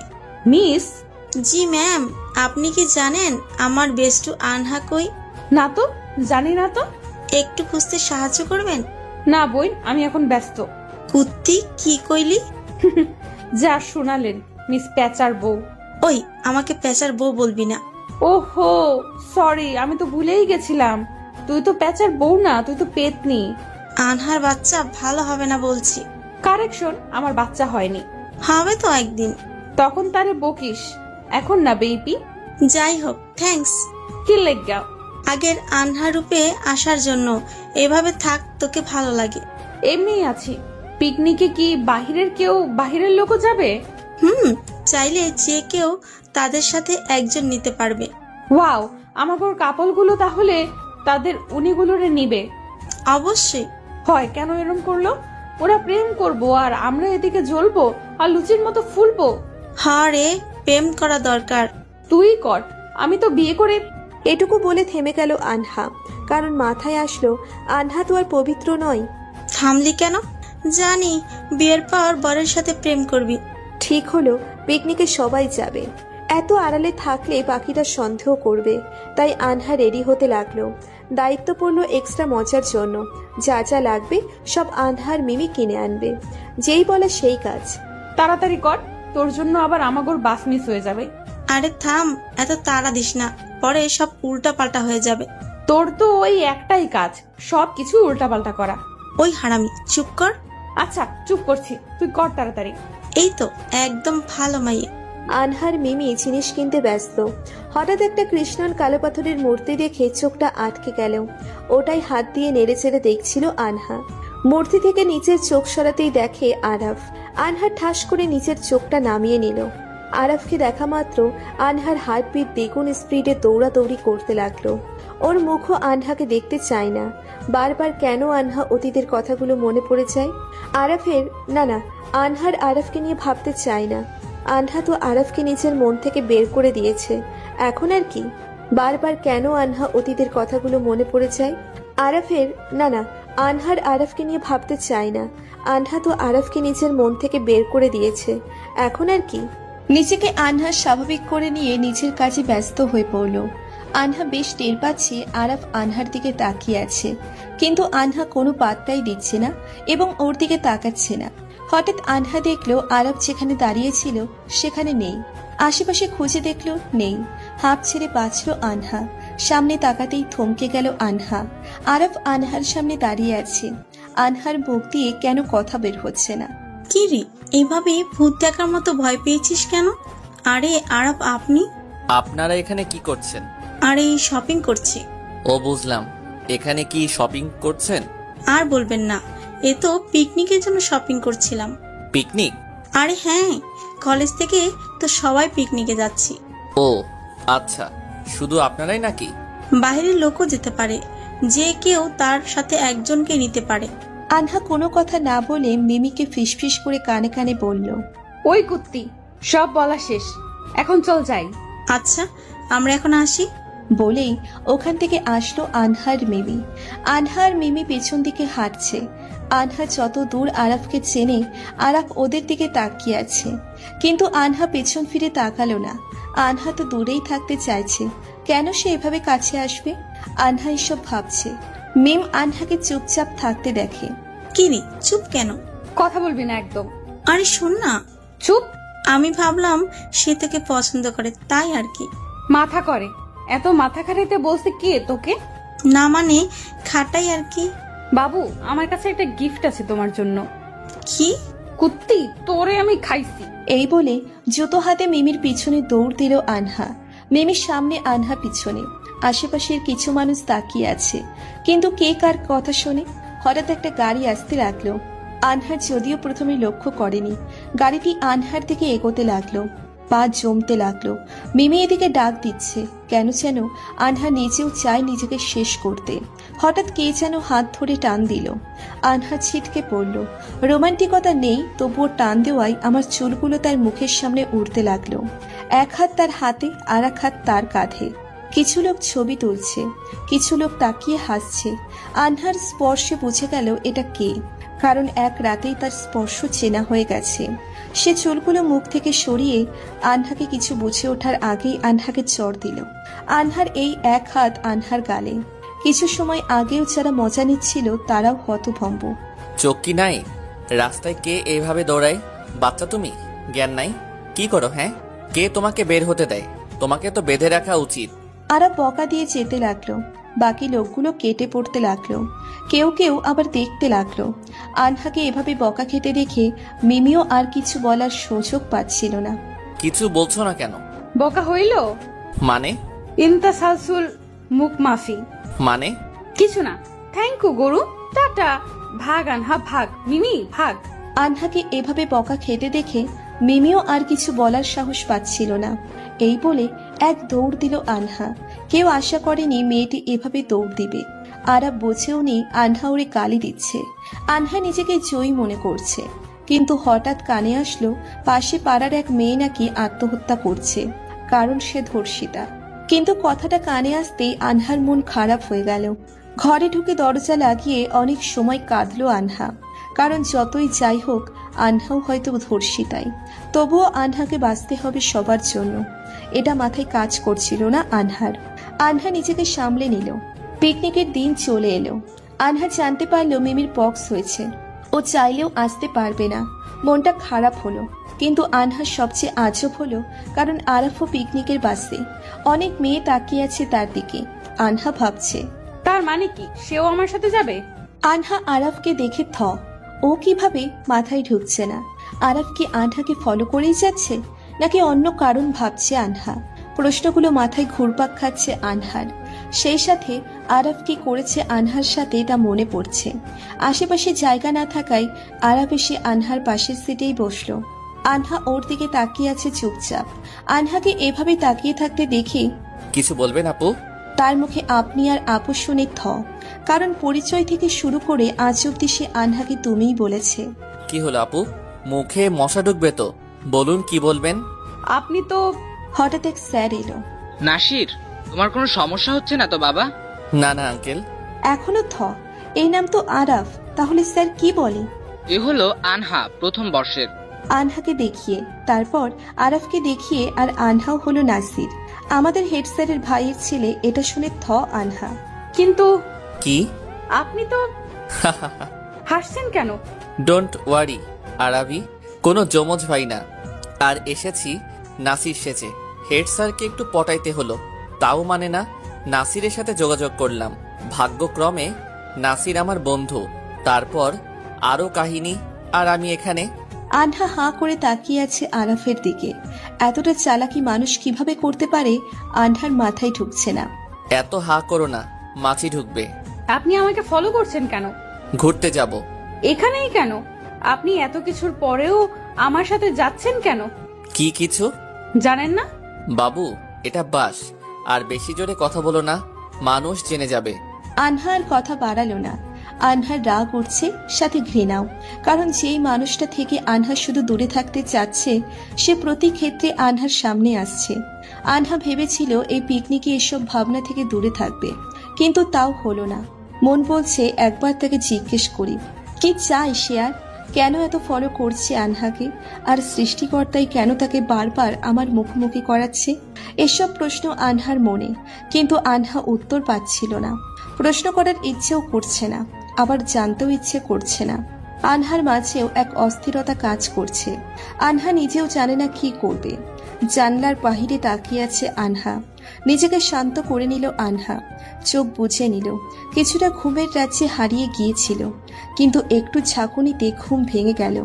মিস?
জি ম্যাম, আপনি কি জানেন আমার বেস্টু আনহা কই?
না তো, জানি না তো।
একটু খুঁজতে সাহায্য করবেন?
না বই, আমি এখন ব্যস্ত।
কুত্তি কি কইলি?
যা শোনালেন, মিস প্যাচার বউ।
ওই, আমাকে পেঁচার বউ বলবি না।
ওহো সরি, আমি তো ভুলেই গেছিলাম। তুই তো প্যাচার বউ না, তুই তো পেতনি।
আনহার বাচ্চা ভালো হবে না বলছি।
কারেকশন, আমার বাচ্চা হয়নি।
হবে তো একদিন।
তখন তারে বকিস, এখন না বেবি।
যাই হোক, থ্যাঙ্কস
কি লেগা?
আগের আনহা রূপে আসার জন্য। এভাবে থাক, তোকে ভালো লাগে।
এমনিই আছি। পিকনিকে কি বাহিরের লোকও যাবে?
চাইলে যে কেউ তাদের সাথে একজন নিতে পারবে।
ওয়াও, আমাগোর কাপলগুলো তাহলে তাদের উনিগুলোরে নিবে?
অবশ্যই।
হয় কেন এরম করলো? ওরা প্রেম করবো আর আমরা এদিকে জ্বলবো আর লুচির মতো ফুলবো।
হরে, প্রেম করা দরকার।
তুই কর, আমি তো বিয়ে করে।
এটুকু বলে থেমে গেল আনহা, কারণ মাথায় আসলো আনহা তো আর পবিত্র নয়।
থামলি কেন? জানি বিয়ের পর বরের সাথে প্রেম করবি।
ঠিক হলো পিকনিকে সবাই যাবে, এত আড়ালে থাকলে বাকিরা সন্দেহ করবে, তাই আনহা রেডি হতে লাগলো। দায়িত্ব পড়লো এক্সট্রা মজার জন্য, যা যা লাগবে সব আনহার মিমি কিনে আনবে। যেই বলে সেই কাজ।
তাড়াতাড়ি কর, তোর জন্য আবার আমাগোর বাস মিস হয়ে যাবে।
আরে থাম, এত তাড়া দিস না, পরে সব উল্টা পাল্টা হয়ে যাবে।
তোর তো ওই একটাই কাজ, সবকিছু উল্টাপাল্টা করা।
ওই হারামি, চুপ কর।
আচ্ছা চুপ করছি, তুই কর তাড়াতাড়ি।
এই তো একদম ভালো মাইয়ে।
আনহার মিমি জিনিস কিনতে ব্যস্ত। হঠাৎ একটা কৃষ্ণন কালো পাথরের মূর্তি দেখে চোখটা আটকে গেল। ওটাই হাত দিয়ে নেড়ে চেড়ে দেখছিল আনহা। মূর্তি থেকে নিচের চোখ সরাতেই দেখে আরাফ। আনহা ঠাস করে নিচের চোখটা নামিয়ে নিল। আরাফকে দেখা মাত্র আনহার হার্টবিট দ্বিগুণ স্পিডে দৌড়াদৌড়ি করতে লাগলো। ওর মুখও আনহাকে দেখতে চায় না। বারবার কেন আনহা অতীতের কথাগুলো মনে পড়ে যায়। আনহার আরাফকে নিয়ে ভাবতে চায় না। আনহা তো আরাফকে নিজের মন থেকে বের করে দিয়েছে, এখন আর কি? বারবার কেন আনহা অতীতের কথাগুলো মনে পড়ে যায়। আনহার আরাফকে নিয়ে ভাবতে চায় না। আনহা তো আরাফকে নিজের মন থেকে বের করে দিয়েছে, এখন আর কি। নিজেকে আনহা স্বাভাবিক করে নিয়ে নিজের কাজে ব্যস্ত হয়ে পড়ল। আনহা বেশ টের পাচ্ছে আরাফ আনহার দিকে তাকিয়ে আছে, কিন্তু আনহা কোনো পাত্তাই দিচ্ছে না এবং ওর দিকে তাকাচ্ছে না। হঠাৎ আনহা দেখলো আরাফ যেখানে দাঁড়িয়েছিল সেখানে নেই। আশেপাশে খুঁজে দেখলো নেই। হাঁপ ছেড়ে বাঁচল আনহা। সামনে তাকাতেই থমকে গেল আনহা। আরাফ আনহার সামনে দাঁড়িয়ে আছে। আনহার মুখ দিয়ে কেন কথা বের হচ্ছে না।
কি রে, এইভাবে ভূত দেখার মতো ভয় পেয়েছিস কেন? আরে আরাফ, আপনি?
আপনারা এখানে কি করছেন?
আরে শপিং করছি।
ও বুঝলাম, এখানে কি শপিং করছেন?
আর বলবেন না, এ তো পিকনিকের জন্য শপিং করছিলাম।
পিকনিক?
আরে হ্যাঁ, কলেজ থেকে তো সবাই পিকনিকে যাচ্ছি।
ও আচ্ছা, শুধু আপনারাই নাকি?
বাইরের লোকও যেতে পারে, যে কেউ তার সাথে একজনকে নিতে পারে।
আনহা কোনো কথা না বলে মিমিকে ফিসফিস করে কানে কানে বলল,
ওই কুত্তি, সব বলা শেষ, এখন চল যাই।
আচ্ছা, আমরা এখন আসি।
বলেই ওখান থেকে আসলো আনহার মিমি। আনহার মিমি পেছন দিকে হাঁটছে। আনহা যত দূর আরাফকে চেনে, আরাফ ওদের দিকে তাকিয়ে আছে, কিন্তু আনহা পেছন ফিরে তাকালো না। আনহা তো দূরেই থাকতে চাইছে, কেন সে এভাবে কাছে আসবে? আনহা এসব ভাবছে। মিম আনহাকে চুপচাপ থাকতে দেখে।
কি রে, চুপ কেন?
কথা বলবি না একদম।
আরে শোন না।
চুপ।
আমি ভাবলাম সে তোকে পছন্দ করে, তাই আর কি।
মাথা করে, এত মাথা খাটাইতে বলছে কে তোকে?
না মানে খাটাই আর কি।
বাবু, আমার কাছে একটা গিফট আছে তোমার জন্য।
কি?
কুত্তি, তোরে আমি খাইছি।
এই বলে জুতো হাতে মিমির পিছনে দৌড় দিল আনহা। মিমির সামনে, আনহা পিছনে। আশেপাশের কিছু মানুষ তাকিয়ে আছে, কিন্তু কে কার কথা শোনে? হঠাৎ একটা গাড়ি আসতে লাগলো। আনহার যদিও প্রথমে লক্ষ্য করেনি। গাড়িটি আনহার দিকে এগোতে লাগলো। পা জমতে লাগলো। মিমি এদিকে ডাক দিচ্ছে, কেন যেন আনহা নিজেও চায় নিজেকে শেষ করতে। হঠাৎ কে যেন হাত ধরে টান দিল। আনহা ছিটকে পড়ল। রোমান্টিকতা নেই, তবুও টান দেওয়ায় আমার চুলগুলো তার মুখের সামনে উঠতে লাগলো। এক হাত তার হাতে, আর এক হাত তার কাঁধে। কিছু লোক ছবি তুলছে, কিছু লোক তাকিয়ে হাসছে। আনহার স্পর্শে বুঝে গেল এটা কে, কারণ এক রাতেই তার স্পর্শ চেনা হয়ে গেছে। সে চুলগুলো মুখ থেকে সরিয়ে আনহাকে কিছু বুঝে ওঠার আগেই আনহাকে চড় দিল। আনহার এই এক হাত আনহার গালে। কিছু সময় আগেও যারা মজা নিচ্ছিল তারাও হতভম্ব।
চোখ কি নাই? রাস্তায় কে এইভাবে দৌড়ায়? বাচ্চা তুমি, জ্ঞান নাই? কি করো হ্যাঁ? কে তোমাকে বের হতে দেয়? তোমাকে তো বেঁধে রাখা উচিত।
আরা বকা দিয়ে যেতে লাগলো। বাকি লোকগুলো কেটে পড়তে লাগলো। কেউ কেউ আবার দেখতে লাগলো। আনহাকে এভাবে বকা খেতে দেখে মিমিও আর কিছু বলার সুযোগ পাচ্ছিল না।
কিছু বলছো না কেন?
বকা হইল?
মানে?
ইন্তাসালসুল মুখ মাফি।
মানে?
কিছু না। থ্যাংক ইউ গরু, টাটা। ভাগ আনহা ভাগ, মিমি ভাগ।
আনহাকে এভাবে বকা খেতে দেখে মিমিও আর কিছু বলার সাহস পাচ্ছিল না। এই বলে এক দৌড় দিল আনহা। কেউ আশা করেনি মেয়েটি এভাবে দৌড় দিবে। আরা বুঝেও নি আনহা ওরে গালি দিচ্ছে। আনহা নিজেকে জয়ী মনে করছে, কিন্তু হঠাৎ কানে আসলো পাশে পাড়ার এক মেয়ে নাকি আত্মহত্যা করছে, কারণ সে ধর্ষিতা। কিন্তু কথাটা কানে আসতেই আনহার মন খারাপ হয়ে গেল। ঘরে ঢুকে দরজা লাগিয়ে অনেক সময় কাঁদলো আনহা, কারণ যতই যাই হোক আনহাও হয়তো ধর্ষিতাই। তবুও আনহাকে বাঁচতে হবে সবার জন্য। এটা মাথায় কাজ করছিল না আনহার। আনহা নিজেকে সামলে নিল। পিকনিকের দিন চলে এলো। আনহা জানতে পারলো মিমির পক্স হয়েছে। ও চাইলেও আসতে পারবে না। মনটা খারাপ হলো, কিন্তু আনহার সবচেয়ে আজব হলো কারণ আরাফও পিকনিকের বাসে। অনেক মেয়ে তাকিয়ে আছে তার দিকে। আনহা ভাবছে,
তার মানে কি সেও আমার সাথে যাবে?
আনহা আরাফকে দেখে থ। ও কিভাবে মাথায় ঢুকছে না। আরাফ কি আনহাকে ফলো করেই যাচ্ছে, নাকি অন্য কারণ ভাবছে আনহা? প্রশ্নগুলো মাথায় ঘুরপাক খাচ্ছে আনহার। সেই সাথে আরাফ কি করেছে আনহার সাথে তা মনে পড়ছে। আশেপাশে জায়গা না থাকায় আরাফ এসে আনহার পাশের সিটেই বসলো। আনহা ওর দিকে তাকিয়ে আছে চুপচাপ। আনহাকে এভাবে তাকিয়ে থাকতে দেখে
কিছু বলবেন আপু?
তার মুখে আপনি আর আপু শুনে থ, কারণ পরিচয় থেকে শুরু করে আজ অব্দি সে আনহাকে তুমিই বলেছে।
কি হলো আপু, মুখে মশা ঢুকবে তো? বলুন কি বলবেন।
আপনি তো।
হঠাৎ এক স্যার এলো।
নাসির, তোমার কোনো সমস্যা হচ্ছে না তো বাবা?
না না আঙ্কেল।
এখনো থ। এই নাম তো আরাফ, তাহলে স্যার কি বলে?
এ হলো আনহা, প্রথম বর্ষের।
আনহাকে দেখিয়ে, তারপর আরাফকে দেখিয়ে, আর আনহাও হলো নাসির, আমাদের হেড স্যারের ভাইয়ের ছেলে। এটা শুনে আনহা।
কিন্তু
কি?
আপনি তো হাসছেন কেন?
ডোন্ট ওয়ারি আরাবি, কোনো যমজ ভাই না। আর এসেছি নাসির সেজে। হেড স্যারকে একটু পটাইতে হলো, তাও মানে না। নাসিরের সাথে যোগাযোগ করলাম, ভাগ্যক্রমে নাসির আমার বন্ধু। তারপর আরও কাহিনী, আর আমি এখানে।
আনহা হাঁ করে তাকিয়ে আছে আরাফের দিকে। এতটা চালাকি মানুষ কিভাবে করতে পারে আনহার মাথায় ঢুকছে না।
এত হা করো না, মাছি ঢুকবে।
আপনি আমাকে ফলো করছেন কেন?
ঘুরতে যাব।
এখানেই কেন? আপনি এত কিছুর পরেও আমার সাথে যাচ্ছেন কেন?
কি কিছু
জানেন না?
বাবু, এটা বাস, আর বেশি জোরে কথা বলো না, মানুষ জেনে যাবে।
আনহা আর কথা বাড়ালো না। আনহার রাগ উঠছে, সাথে ঘৃণাও। কারণ যেই মানুষটা থেকে আনহা শুধু দূরে থাকতে চাচ্ছে, সে প্রতি ক্ষেত্রে আনহার সামনে আসছে। আনহা ভেবেছিল এই পিকনিকে এসব ভাবনা থেকে দূরে থাকবে, কিন্তু তাও হলো না। মন বলছে একবার তাকে জিজ্ঞেস করি, কি চাই সে, আর কেন এত ফলো করছে আনহাকে, আর সৃষ্টিকর্তাই কেন তাকে বারবার আমার মুখোমুখি করাচ্ছে। এসব প্রশ্ন আনহার মনে, কিন্তু আনহা উত্তর পাচ্ছিল না। প্রশ্ন করার ইচ্ছেও করছে না, আবার জানতেও ইচ্ছে করছে না। আনহার মাঝেও এক অস্থিরতা কাজ করছে। আনহা নিজেও জানে না কি করবে। জানলার বাহিরে তাকিয়ে আছে আনহা। নিজেকে শান্ত করে নিল আনহা, চোখ বুঝে নিল। কিছুটা ঘুমের রাজ্যে হারিয়ে গিয়েছিল, কিন্তু একটু ঝাঁকুনিতে ঘুম ভেঙে গেল।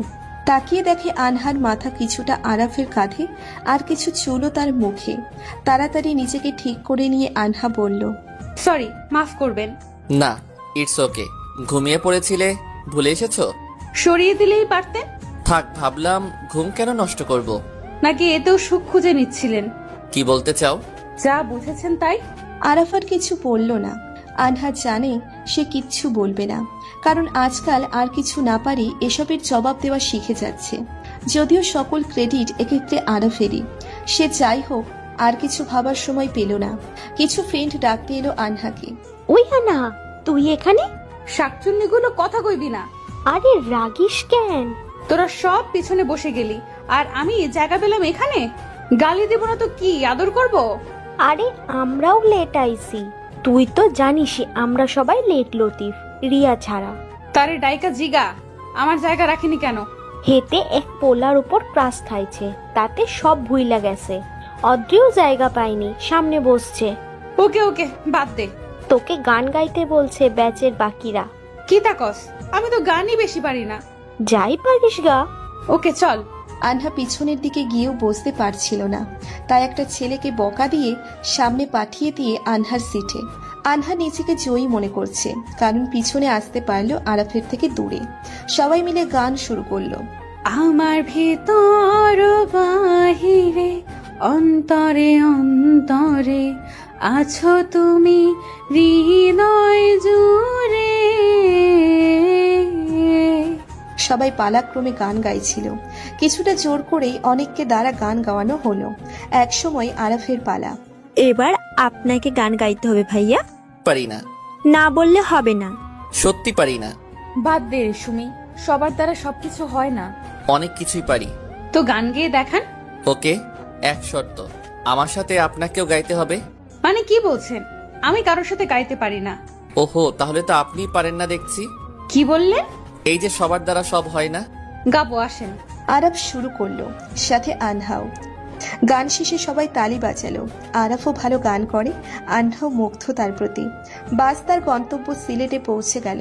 তাকিয়ে দেখে আনহার মাথা কিছুটা আরাফের কাঁধে, আর কিছু চুলও তার মুখে। তাড়াতাড়ি নিজেকে ঠিক করে নিয়ে আনহা বলল,
সরি, মাফ করবেন।
না, ইটস ওকে। ঘুমিয়ে পড়েছিলে, ভুলে এসেছো?
সরিয়ে দিলেই পারতেন।
থাক, ভাবলাম ঘুম কেন নষ্ট করব।
নাকি এতেও সুখ খুঁজে নিচ্ছিলেন?
কি বলতে চাও?
যা বুঝেছেন তাই।
আরাফার কিছু বলল না। আনহা জানে সে কিচ্ছু বলবে না, কারণ আজকাল আর কিছু না পারি এসবের জবাব দেওয়া শিখে যাচ্ছে। যদিও সকল ক্রেডিট এক্ষেত্রে আরাফেরই। সে যাই হোক, আর কিছু ভাবার সময় পেল না। কিছু ফ্রেন্ড ডাকতে এলো আনহাকে।
ওই আনা, তুই এখানে?
শাকচুন্নিগুলো কথা কইবি না।
আরে রাগিস কেন?
তোরা সব পিছনে বসে গেলি, আর আমি জায়গা পেলাম এখানে। গালি দেব না তো কি আদর করব?
আরে আমরাও লেট আইছি, তুই তো জানিসই আমরা সবাই লেট লতিফ, রিয়া ছাড়া।
তারে ডাইকা জিগা আমার জায়গা রাখিনি কেন?
হেতে এক পোলার উপর ক্রাশ খাইছে, তাতে সব ভুইলা গেছে। অদ্রিও জায়গা পায়নি, সামনে বসছে।
ওকে ওকে, বাদ দে।
তোকে গান গাইতে বলছে ব্যাচের বাকিরা।
কি তাকস? আমি তো গানই বেশি পারি না।
যাই পারিস গা।
ওকে চল।
আনহা পিছনের দিকে গিয়েও বসতে পারছিল না, তাই একটা ছেলেকে বকা দিয়ে সামনে পাঠিয়ে দিয়ে আনহার সিটে। আনহা নিজেকে জয়ী মনে করছে, কারণ পিছনে আসতে পারলো আরাফের থেকে দূরে। সবাই মিলে গান শুরু করলো।
আমার ভেতর বাহিরে অন্তরে অন্তরে আছো তুমি হৃদয় জুড়ে।
সবাই পালাক্রমে গান গাইছিল। কিছুটা জোর করেই অনেককে দ্বারা গান গাওয়ানো হলো। একসময় আরাফের পালা।
এবার আপনাকে গান গাইতে হবে ভাইয়া,
পারি না।
না বললে হবে না।
সত্যি পারি না।
বাদ দে রে সুমি, সবার দ্বারা সবকিছু হয় না।
অনেক কিছুই পারি।
তো গান গেয়ে দেখান।
ওকে, এক শর্ত, আমার সাথে আপনাকেও গাইতে হবে।
মানে কি বলছেন? আমি কারোর সাথে গাইতে পারি না।
ওহো, তাহলে তো আপনিই পারেন না দেখছি।
কি বললেন?
এই যে সবার দ্বারা সব হয় না।
গাবো, আসেন।
আরাফ শুরু করলো, সাথে আনহাও। গান শেষে সবাই তালি বাজালো। আরাফও ভালো গান করে, আনহাও মুগ্ধ তার প্রতি। বাস তার গন্তব্য সিলেটে পৌঁছে গেল।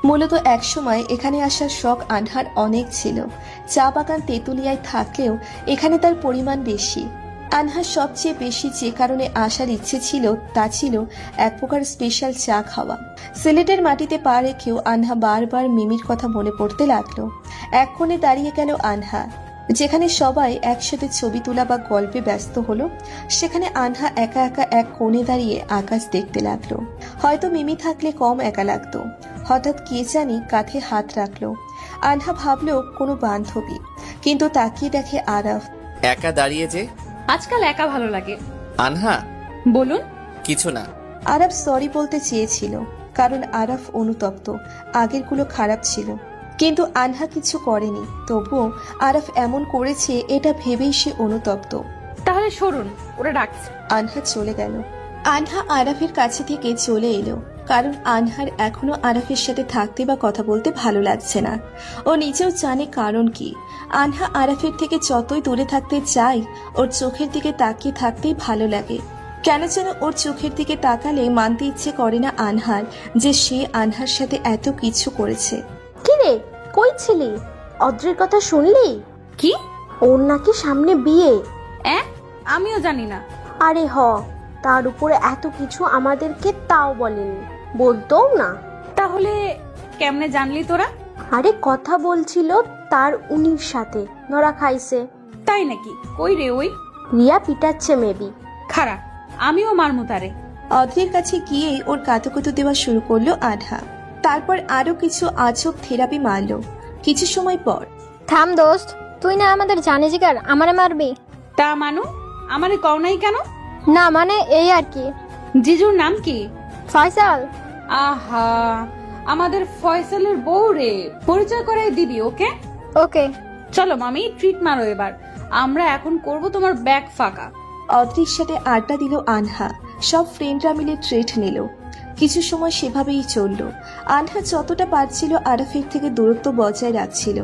মূলত একসময় এখানে আসার শখ আনহার অনেক ছিল। চা বাগান তেঁতুলিয়ায় থাকলেও এখানে তার পরিমাণ বেশি। আনহার সবচেয়ে বেশি যে কারণে আসার ইচ্ছে ছিল তা ছিল এক প্রকার স্পেশাল চা খাওয়া। সিলেটের মাটিতে পা রেখেও আনহা বারবার মিমির কথা মনে পড়তে লাগলো। এক কোণে দাঁড়িয়ে গেল আনহা। যেখানে সবাই একসাথে ছবি তোলা বা গল্পে ব্যস্ত হলো, সেখানে আনহা একা একা এক কোণে দাঁড়িয়ে আকাশ দেখতে লাগলো। হয়তো মিমি থাকলে কম একা লাগতো। হঠাৎ কে জানি কাঁধে হাত রাখলো। আনহা ভাবলো কোনো বান্ধবী, কিন্তু তাকিয়ে দেখে আরাফ।
একা দাঁড়িয়ে যে।
আজকাল একা ভালো লাগে।
আনহা,
বলুন।
কিছু না।
আরাফ সরি বলতে চেয়েছিল, কারণ আরাফ অনুতপ্ত, আগেরগুলো খারাপ ছিল। কিন্তু আনহা কিছু করেনি, তবুও আরাফ এমন করেছে এটা ভেবেই সে অনুতপ্ত।
তাহলে সরুন, ওরা ডাকছে।
আনহা চলে গেল। আনহা আরাফের কাছে থেকে চলে এলো, কারণ আনহার এখনো আরাফের সাথে থাকতে বা কথা বলতে ভালো লাগছে না। ও নিজেও জানে কারণ কি। আনহা আরাফের থেকে যতই দূরে থাকতে চায়, ওর চোখের দিকে তাকিয়ে থাকতেই ভালো লাগে। কেন যেন ওর চোখের দিকে তাকালে মানতে ইচ্ছে করে না আনহার যে সে আনহার সাথে এত কিছু করেছে।
কি রে, কই ছিলি? অদ্রির কথা শুনলি?
কি?
ওর নাকি সামনে বিয়ে।
আমিও জানি না।
আরে তার উপরে এত কিছু আমাদেরকে তাও বলেনি, বলতো না।
তাহলে কেমনে জানলি তোরা?
আরে কথা বলছিল তার উনির সাথে, ধরা খাইছে।
তাই নাকি? কই রে ওই?
রিয়া পিটাচ্ছে মেবি।
খারা, আমিও মারমু তারে।
অদ্রির কাছে গিয়ে ওর কাতুকুতু দেওয়া শুরু করলো আনহা। তারপর আরো কিছু আজব থেরাপি মারলো। কিছু সময় পর,
থাম দোস্ত, তুই না আমাদের জানি জিগার আমারে মারবি?
তা মানু, আমারে কও নাই কেন?
না মানে এই আর কি।
জিজুর নাম কি?
ফয়সাল।
আহা, আমাদের ফয়সালের বউ রে, পরিচয় করাই দিবি ওকে?
ওকে।
চলো মামি, ট্রিট মারো এবার। আমরা এখন করব তোমার ব্যাগ ফাঁকা।
অদ্রির সাথে আড্ডা দিল আনহা। সব ফ্রেন্ডরা মিলে ট্রিট নিল। কিছু সময় সেভাবেই চলল। আনহা যতটা পারছিল আরাফের থেকে দূরত্ব বজায় রাখছিল,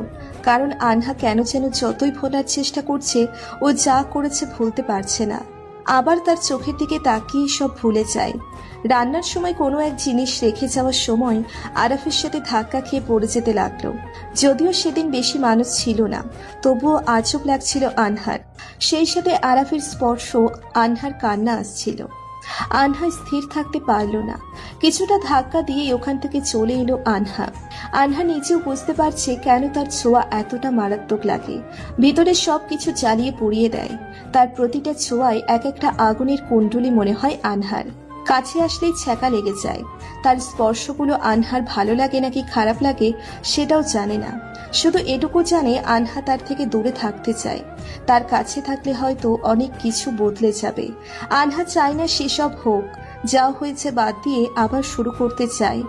কারণ আনহা কেন যেন যতই ভোলার চেষ্টা করছে, ও যা করেছে ভুলতে পারছে না। আবার তার চোখের দিকে তাকিয়ে সব ভুলে যায়। রান্নার সময় কোনো এক জিনিস রেখে যাওয়ার সময় আরাফের সাথে ধাক্কা খেয়ে পড়ে যেতে লাগলো। যদিও সেদিন বেশি মানুষ ছিল না, তবুও আজব লাগছিল আনহার। সেই সাথে আরাফের স্পর্শ, আনহার কান্না আসছিল। আনহা স্থির থাকতে পারল না। কিছুটা ধাক্কা দিয়ে ওখান থেকে চলে এলো আনহা। আনহা নিজেও বুঝতে পারছে কেন তার ছোঁয়া এতটা মারাত্মক লাগে। ভিতরে সবকিছু জ্বালিয়ে পুড়িয়ে দেয়। তার প্রতিটা ছোঁয়ায় এক একটা আগুনের কুণ্ডলি মনে হয় আনহার। কাছে আসলেই ছ্যাঁকা লেগে যায়। তার স্পর্শগুলো আনহার ভালো লাগে নাকি খারাপ লাগে সেটাও জানে না। শুধু এটুকু জানে আনহা তার থেকে দূরে থাকতে চায়। তার কাছে থাকলে হয়তো অনেক কিছু বদলে যাবে। আনহা চায় না সেসব হোক, যা হয়েছে বাদ দিয়ে আবার শুরু করতে চায়।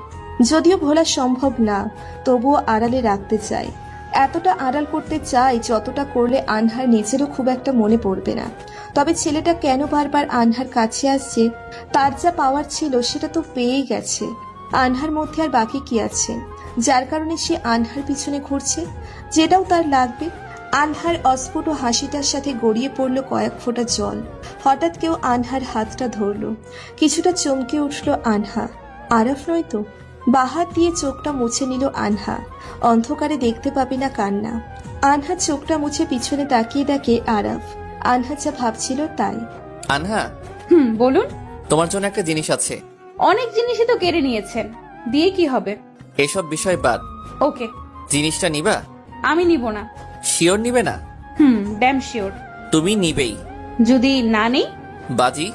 যদিও ভোলা সম্ভব না, তবুও আড়ালে রাখতে চায়। এতটা আড়াল করতে চায় যতটা করলে আনহার নিজেরও খুব একটা মনে পড়বে না। তবে ছেলেটা কেন বারবার আনহার কাছে আসছে? তার যা পাওয়ার ছিল সেটা তো পেয়েই গেছে। আনহার মধ্যে আর বাকি কি আছে যার কারণে সে আনহার পিছনে ঘুরছে? যেটাও তার লাগবে। আনহার অস্ফুট হাসিটার সাথে গড়িয়ে পড়ল কয়েক ফোঁটা জল। হঠাৎ কেউ আনহার হাতটা ধরল। কিছুটা চমকে উঠল আনহা। আরাফ নয় তো? বাহাত দিয়ে চোখটা মুছে নিল আনহা। অন্ধকারে দেখতে পাবে না কান্না। আনহা চোখটা মুছে পিছনে তাকিয়ে দেখে আরাফ। আনহা যা ভাবছিল তাই।
আনহা,
বলুন।
তোমার জন্য একটা জিনিস আছে।
অনেক জিনিসই তো কেড়ে নিয়েছেন, দিয়ে কি হবে?
এসব বিষয় বাদ।
ওকে।
জিনিসটা নিবা?
আমি নিব না।
শিওর নিবে না?
Damn sure.
তুমি নিবেই।
যদি না নেই?
বাজি?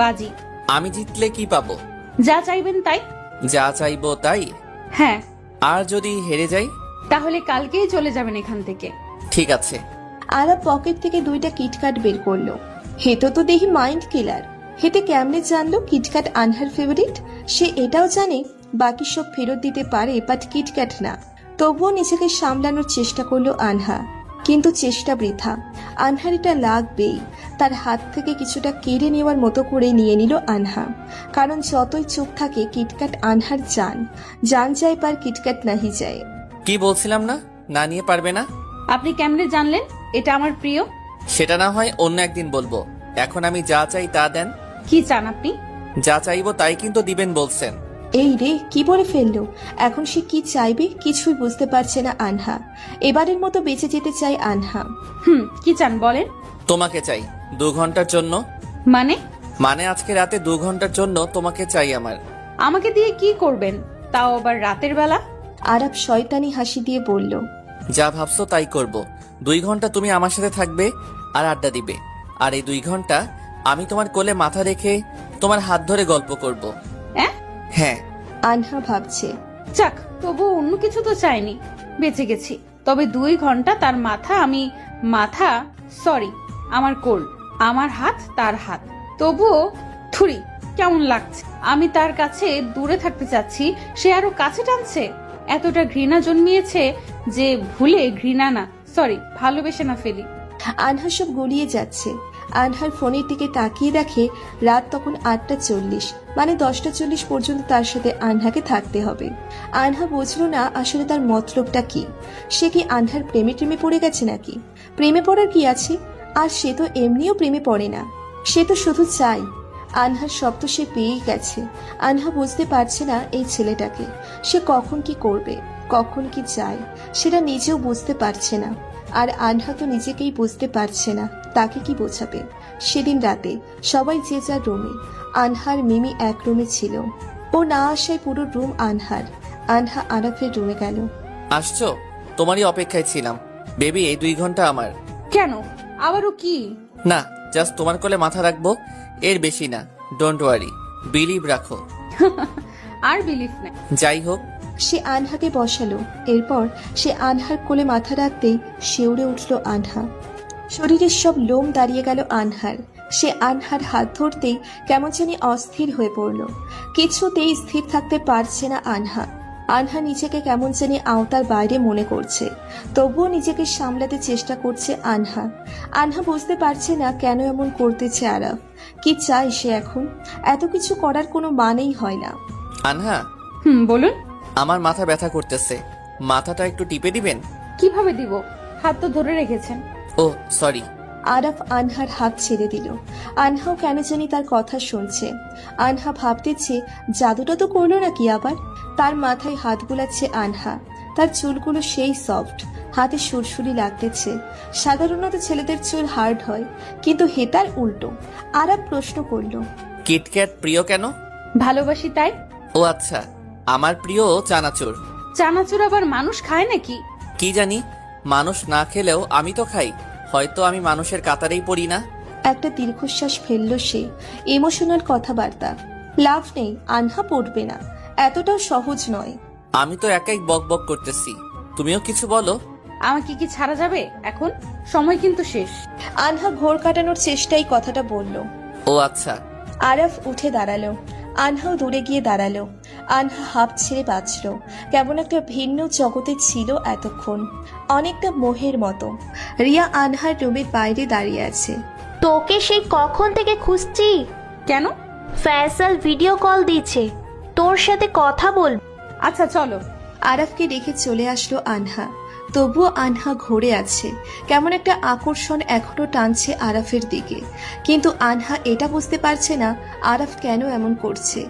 বাজি।
আমি জিতলে কি পাবো?
যা চাইবেন তাই।
যা চাইবো তাই?
হ্যাঁ।
আর যদি হেরে যাই?
তাহলে কালকেই চলে যাবেন এখান থেকে।
ঠিক আছে।
আরাফ পকেট থেকে 2টা কিটক্যাট বের করলো। হেতো তো দেখি মাইন্ড কিলার। হেতে কেমনে জানলো কিটক্যাট আনহার ফেভারিট? সে এটাও জানে বাকি সব ফেরত দিতে পারে, বাট কিটক্যাট না। তবুও নিজেকে সামলানোর চেষ্টা করলো আনহা, কিন্তু চেষ্টা বৃথা। আনহার এটা লাগবেই। তার হাত থেকে কিছুটা কেড়ে নেওয়ার মতো করে নিয়ে নিল আনহা। কারণ যতই চোখ থাকে কিটক্যাট আনহার জান যায়, পার কিটক্যাট নাহি যায়।
কি বলছিলাম না, না নিয়ে পারবে না?
আপনি কেমনে জানলেন এটা আমার প্রিয়?
সেটা না হয় অন্য একদিন বলবো। এখন আমি যা চাই তা দেন।
কি চান আপনি?
যা চাইবো তাই কিন্তু দিবেন বলছেন।
এই রে, কি বলে ফেললো! এখন সে কি চাইবে কিছুই বুঝতে পারছে না আনহা। এবারের মতো বেঁচে যেতে চায় আনহা।
কি চান বলেন?
তোমাকে চাই 2 ঘন্টার জন্য।
মানে
আজকে রাতে 2 ঘন্টার জন্য তোমাকে চাই আমার।
আমাকে দিয়ে কি করবেন, তাও আবার রাতের বেলা?
আরাফ শয়তানি হাসি দিয়ে বলল,
যা ভাবছো তাই করব। 2 ঘন্টা তুমি আমার সাথে থাকবে আর আড্ডা দিবে। আর এই 2 ঘন্টা আমি তোমার কোলে মাথা রেখে তোমার হাত ধরে গল্প করব। হ্যাঁ।
আনহা ভাবছে,
যাক, তবু অন্য কিছু তো চাইনি, বেঁচে গেছি। তবে 2 ঘন্টা তার আমার কোল, আমার হাত তার হাত, তবুও থুরি কেমন লাগছে? আমি তার কাছে দূরে থাকতে চাচ্ছি, সে আরো কাছে টানছে। এতটা ঘৃণা জন্মিয়েছে যে ভুলে ঘৃণা না, সরি, ভালোবেসে না ফেলি।
আনহা সব গলিয়ে যাচ্ছে। আনহার ফোনের দিকে তাকিয়ে দেখে রাত তখন 8:40, মানে 10:40 পর্যন্ত তার সাথে আনহাকে থাকতে হবে। আনহা বুঝলো না আসলে তার মতলবটা কি। সে কি আনহার প্রেমে টেমে পড়ে গেছে নাকি? প্রেমে পড়ার কি আছে? আর সে তো এমনিও প্রেমে পড়ে না, সে তো শুধু চাই। আনহার সব তো সে পেয়েই গেছে। আনহা বুঝতে পারছে না এই ছেলেটাকে, সে কখন কি করবে, কখন কি চায়, সেটা নিজেও বুঝতে পারছে না। আর আনহা তো নিজেকেই বুঝতে পারছে না, তাকে কি বোঝাবে। সেদিন রাতে সবাই যে যার রুমে, আনহার মিমি এক রুমে ছিল। ও না আসায় পুরো রুম আনহার। আনহা আরাফের রুমে গেল।
আসছো? তোমারই অপেক্ষায় ছিলাম। বেবি, এই 2 ঘন্টা আমার।
কেন? আবারও কি?
না, জাস্ট তোমার কোলে মাথা রাখবো, এর বেশি না। ডোন্ট ওয়ারি, বিলিভ রাখো।
আর বিলিফ নেই।
যাই হোক,
সে আনহাকে বসালো। এরপর সে আনহার কোলে মাথা রাখতেই শিউরে উঠল আনহা। শরীরের সব লোম দাঁড়িয়ে গেল আনহার। সে আনহার হাত ধরতেই কেমন জানি অস্থির হয়ে পড়ল। কিছুতেই স্থির থাকতে পারছে না আনহা। আনহা নিজেকে কেমন জানি আওতার বাইরে মনে করছে, তবুও নিজেকে সামলাতে চেষ্টা করছে আনহা। আনহা বুঝতে পারছে না কেন এমন করতেছে আরাফ। কি চাই সে এখন? এত কিছু করার কোনো মানেই হয় না।
আনহা,
বলুন।
আমার মাথা ব্যথা করতেছে, মাথাটা একটু টিপে দিবেন?
কিভাবে দিব? হাত তো ধরে রেখেছেন।
ও সরি।
আরাফ আনহার হাত ছেড়ে দিল। আনহাও কেন জানি তার কথা শুনছে। আনহা ভাবতেছে জাদুটা তো করলো নাকি আবার। তার মাথায় হাত বুলাচ্ছে আনহা। তার চুলগুলো সেই সফট, হাতে সুরসুরি লাগতেছে। সাধারণত ছেলেদের চুল হার্ড হয়, কিন্তু হেতার উল্টো। আরাফ প্রশ্ন করলো,
কিটক্যাট প্রিয় কেন?
ভালোবাসি তাই।
ও আচ্ছা, আমার প্রিয় চানাচুর।
চানাচুর আবার মানুষ খায় নাকি?
কি জানি, মানুষ না খেলেও আমি তো খাই। হয়তো আমি মানুষের কাতারেই পড়ি না।
একটা দীর্ঘশ্বাস ফেললো সে। ইমোশনাল কথাবার্তা। লাভ নেই, আনহা পড়বে না, এতটাও সহজ নয়।
আমি তো একাই বক বক করতেছি, তুমিও কিছু বলো।
আমাকে কি ছাড়া যাবে এখন? সময় কিন্তু শেষ।
আনহা ঘোর কাটানোর চেষ্টায় কথাটা বলল।
ও আচ্ছা।
আরাফ উঠে দাঁড়ালো। আনহাও দূরে গিয়ে দাঁড়ালো। আনহা হাঁপ ছেড়ে বাঁচল। কেমন একটা ভিন্ন জগতে ছিল এতক্ষণ, অনেকটা মোহের মতো। রিয়া আনহার রুমের বাইরে দাঁড়িয়ে আছে।
তোকে সেই কখন থেকে খুঁজছি।
কেন?
ফয়সাল ভিডিও কল দিচ্ছে, তোর সাথে কথা বল।
আচ্ছা চলো।
আরাফকে রেখে চলে আসলো আনহা। তবুও আনহা ঘুরে আছে। কেমন একটা আকর্ষণ এখনো টানছে আরাফের দিকে। কিন্তু আনহা এটা বুঝতে পারছে না আরাফ কেন এমন করছে।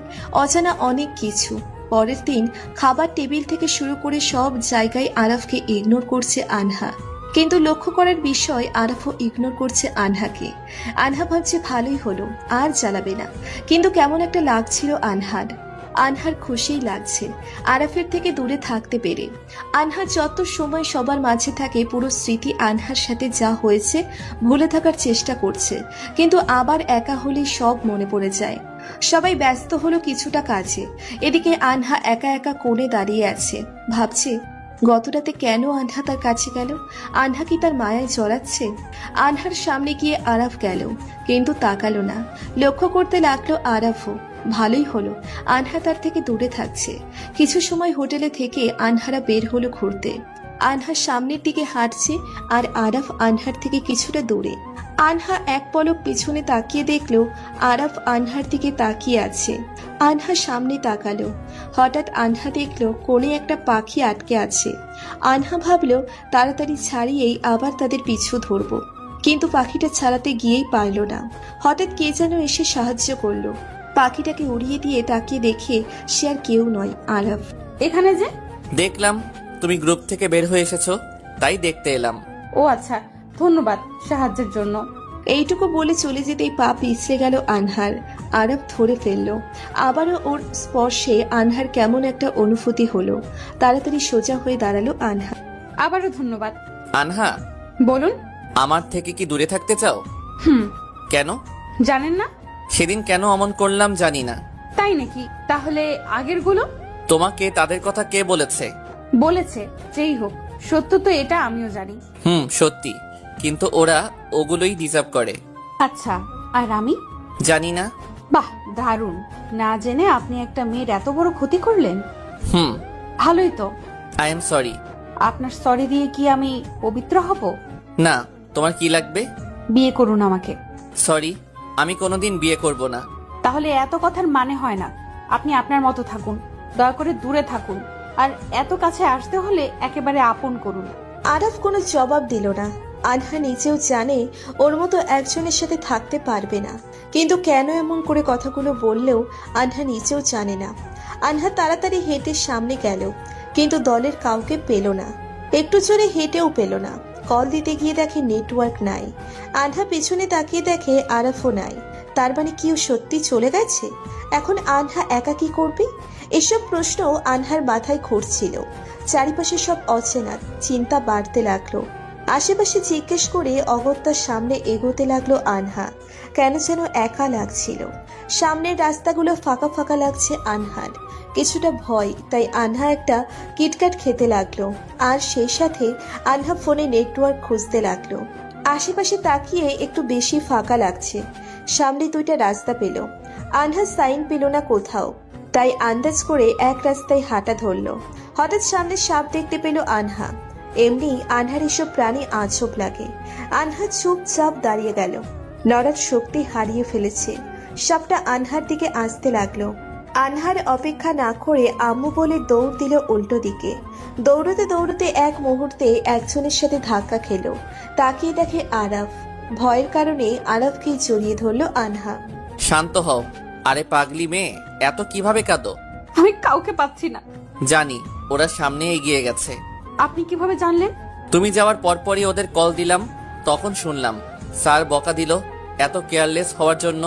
অজানা অনেক কিছু। পরের দিন খাবার টেবিল থেকে শুরু করে সব জায়গায় আরাফকে ইগনোর করছে আনহা। কিন্তু লক্ষ্য করার বিষয়, আরাফও ইগনোর করছে আনহাকে। আনহা ভাবছে ভালোই হলো, আর জ্বালাবে না। কিন্তু কেমন একটা লাগছিল আনহার। আনহার খুশিই লাগছে আরাফের থেকে দূরে থাকতে পেরে। আনহা যত সময় সবার মাঝে থাকে, পুরো স্মৃতি আনহার সাথে যা হয়েছে ভুলে থাকার চেষ্টা করছে। কিন্তু আবার একা হলেই সব মনে পড়ে যায়। সবাই ব্যস্ত হলো কিছুটা কাজে। এদিকে আনহা একা একা কোণে দাঁড়িয়ে আছে, ভাবছে গত রাতে কেন আনহা তার কাছে গেল। আনহা কি তার মায়ায় জড়াচ্ছে? আনহার সামনে গিয়ে আরাফ গেল, কিন্তু তাকালো না। লক্ষ্য করতে লাগলো আরাফও। ভালোই হলো, আনহা তার থেকে দূরে থাকছে। কিছু সময় হোটেলে থেকে আনহারা বের হলো ঘুরতে। আনহা সামনের দিকে হাঁটছে, আর আরাফ আনহার থেকে কিছুটা দূরে। আনহা এক পলক পিছনে তাকিয়ে দেখলো আরাফ আনহার দিকে তাকিয়ে আছে। আনহা সামনে তাকালো। হঠাৎ আনহা দেখলো কোণে একটা পাখি আটকে আছে। আনহা ভাবলো তাড়াতাড়ি ছাড়িয়েই আবার তাদের পিছু ধরবো, কিন্তু পাখিটা ছাড়াতে গিয়েই পারল না। হঠাৎ কে যেন এসে সাহায্য করলো। পাখিটাকে উড়িয়ে দিয়ে তাকিয়ে দেখে সে আর কেউ নয়, আরাফ।
এখানে যে
দেখলাম তুমি গ্রুপ থেকে বের হয়ে এসেছো, তাই দেখতে এলাম।
ও আচ্ছা, ধন্যবাদ সাহায্যের জন্য।
এইটুকু বলে চলে যেতেই পা পিছলে গেল আনহার। আরাফ ধরে ফেলল। আবারও ওর স্পর্শে আনহার কেমন একটা অনুভূতি হলো। তাড়াতাড়ি সোজা হয়ে দাঁড়ালো আনহা।
আবারও ধন্যবাদ।
আনহা,
বলুন।
আমার থেকে কি দূরে থাকতে চাও? কেন
জানেন না?
সেদিন কেন অমন করলাম জানি না।
তাই নাকি? তাহলে আগের গুলো?
তোমাকে তাদের কথা কে বলেছে?
বলেছে, যেই হোক, সত্য তো এটা আমিও জানি।
সত্যি, কিন্তু ওরা ওগুলোই ডিজার্ভ করে।
আচ্ছা, আর আমি?
জানি না।
বাহ, দারুণ। না জেনে আপনি একটা মেয়ের এত বড় ক্ষতি করলেন।
হুম।
ভালোই তো।
I am sorry.
আপনার সরি দিয়ে কি আমি পবিত্র হব?
না, তোমার কি লাগবে?
বিয়ে করুন আমাকে।
সরি, আমি কোনোদিন বিয়ে করব না।
তাহলে এত কথার মানে হয় না। আপনি আপনার মতো থাকুন, দয়া করে দূরে থাকুন, আর এত কাছে আসতে হলে একেবারে আপন করুন।
আরাফ কোনো জবাব দিল না। আনহা নিজেও জানে ওর মতো একজনের সাথে থাকতে পারবে না, কিন্তু কেন এমন করে কথাগুলো বললেও আনহা নিজেও জানে না। আনহা তাড়াতাড়ি হেঁটে সামনে গেল, কিন্তু দলের কাউকে পেল না। একটু জোরে হেঁটেও পেল না। কল দিতে গিয়ে দেখে নেটওয়ার্ক নাই। আনহা পিছনে তাকিয়ে দেখে আরাফও নাই। তার মানে কি ও সত্যি চলে গেছে? এখন আনহা একা কি করবে? এসব প্রশ্ন আনহার মাথায় ঘুরছিল। চারিপাশে সব অচেনা, চিন্তা বাড়তে লাগলো। আশেপাশে জিজ্ঞেস করে অগত্যার সামনে এগোতে লাগলো আনহা। কেন যেন একা লাগছিল। সামনের রাস্তাগুলো ফাঁকা ফাঁকা লাগছে আনহার। কিছুটা ভয়, তাই আনহা একটা কিটক্যাট খেতে লাগলো। আর সেই সাথে আনহা ফোনে নেটওয়ার্ক খুঁজতে লাগলো। আশেপাশে তাকিয়ে একটু বেশি ফাঁকা লাগছে। সামনে দুইটা রাস্তা পেল। আনহা সাইন পেল না কোথাও, তাই আন্দাজ করে এক রাস্তায় হাঁটা ধরলো। হঠাৎ সামনে সাপ দেখতে পেল আনহা। এমনি আনহার এসব প্রাণী আজব লাগে। আনহা চুপচাপ দাঁড়িয়ে গেল। নড়ার শক্তি হারিয়ে ফেলেছে। সাপটা আনহার দিকে আসতে লাগলো। আনহার অপেক্ষা না করে আম্মু বলে দৌড় দিল উল্টো দিকে। দৌড়তে দৌড়তে এক মুহূর্তে একজনের সাথে ধাক্কা খেলো। তাকিয়ে দেখে আরাফ। ভয়ের কারণে আরাফকেই জড়িয়ে ধরলো আনহা।
শান্ত হও। আরে পাগলি মেয়ে, এত কিভাবে কাঁদো?
আমি কাউকে পাচ্ছি না।
জানি, ওরা সামনে এগিয়ে গেছে।
আপনি কিভাবে জানলেন?
তুমি যাওয়ার পরপরই ওদের কল দিলাম, তখন শুনলাম। স্যার বকা দিল এত কেয়ারলেস হওয়ার জন্য।